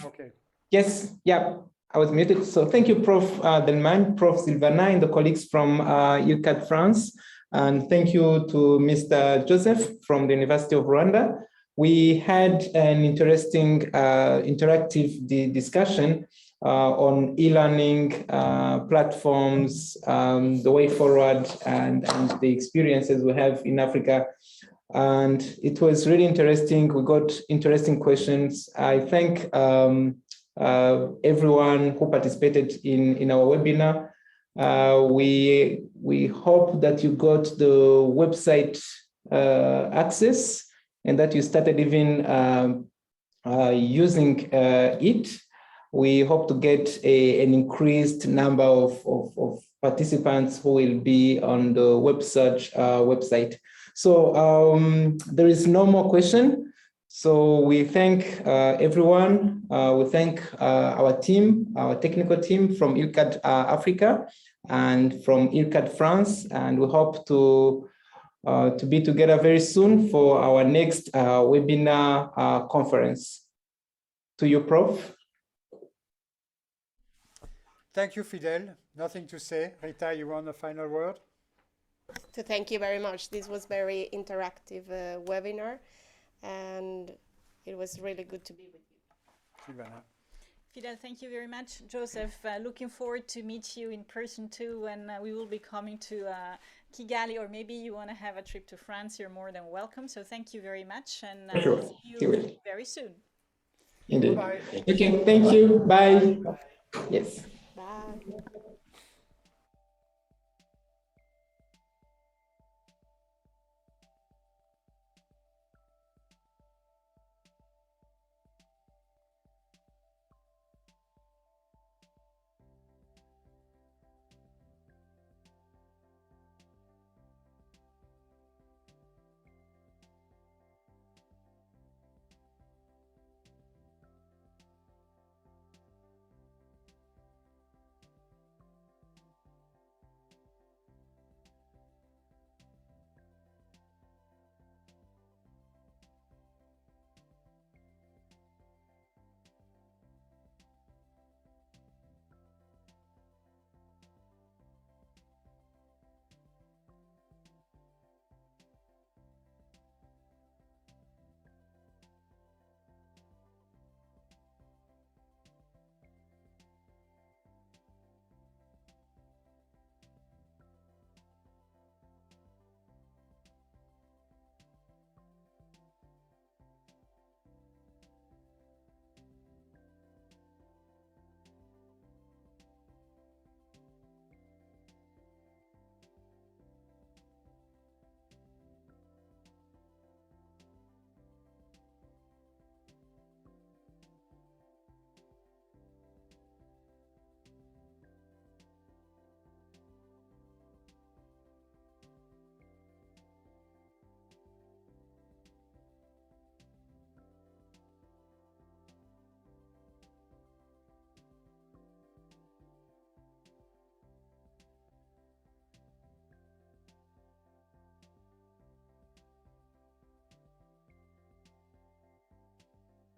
Okay. Yes, yeah, I was muted. So thank you, Prof. Delman, Prof. Silvana, and the colleagues from IRCAD France. And thank you to Mr. Joseph from the University of Rwanda. We had an interesting interactive discussion on e-learning platforms, the way forward, and the experiences we have in Africa. And it was really interesting. We got interesting questions. I thank everyone who participated in our webinar. We hope that you got the website access and that you started even using it. We hope to get an increased number of participants who will be on the WebSurg website. So there is no more question. So we thank everyone. We thank our team, our technical team from IRCAD Africa and from IRCAD France. And we hope to be together very soon for our next webinar conference. To you, Prof. Thank you, Fidel. Nothing to say. Rita, you want a final word? To thank you very much. This was very interactive webinar, and it was really good to be with you. Silvana. Fidel, thank you very much. Joseph, looking forward to meet you in person too, when we will be coming to Kigali, or maybe you want to have a trip to France. You're more than welcome. So thank you very much, and Sure. see you very soon. Indeed. Bye. Okay, thank you. Bye. Yes.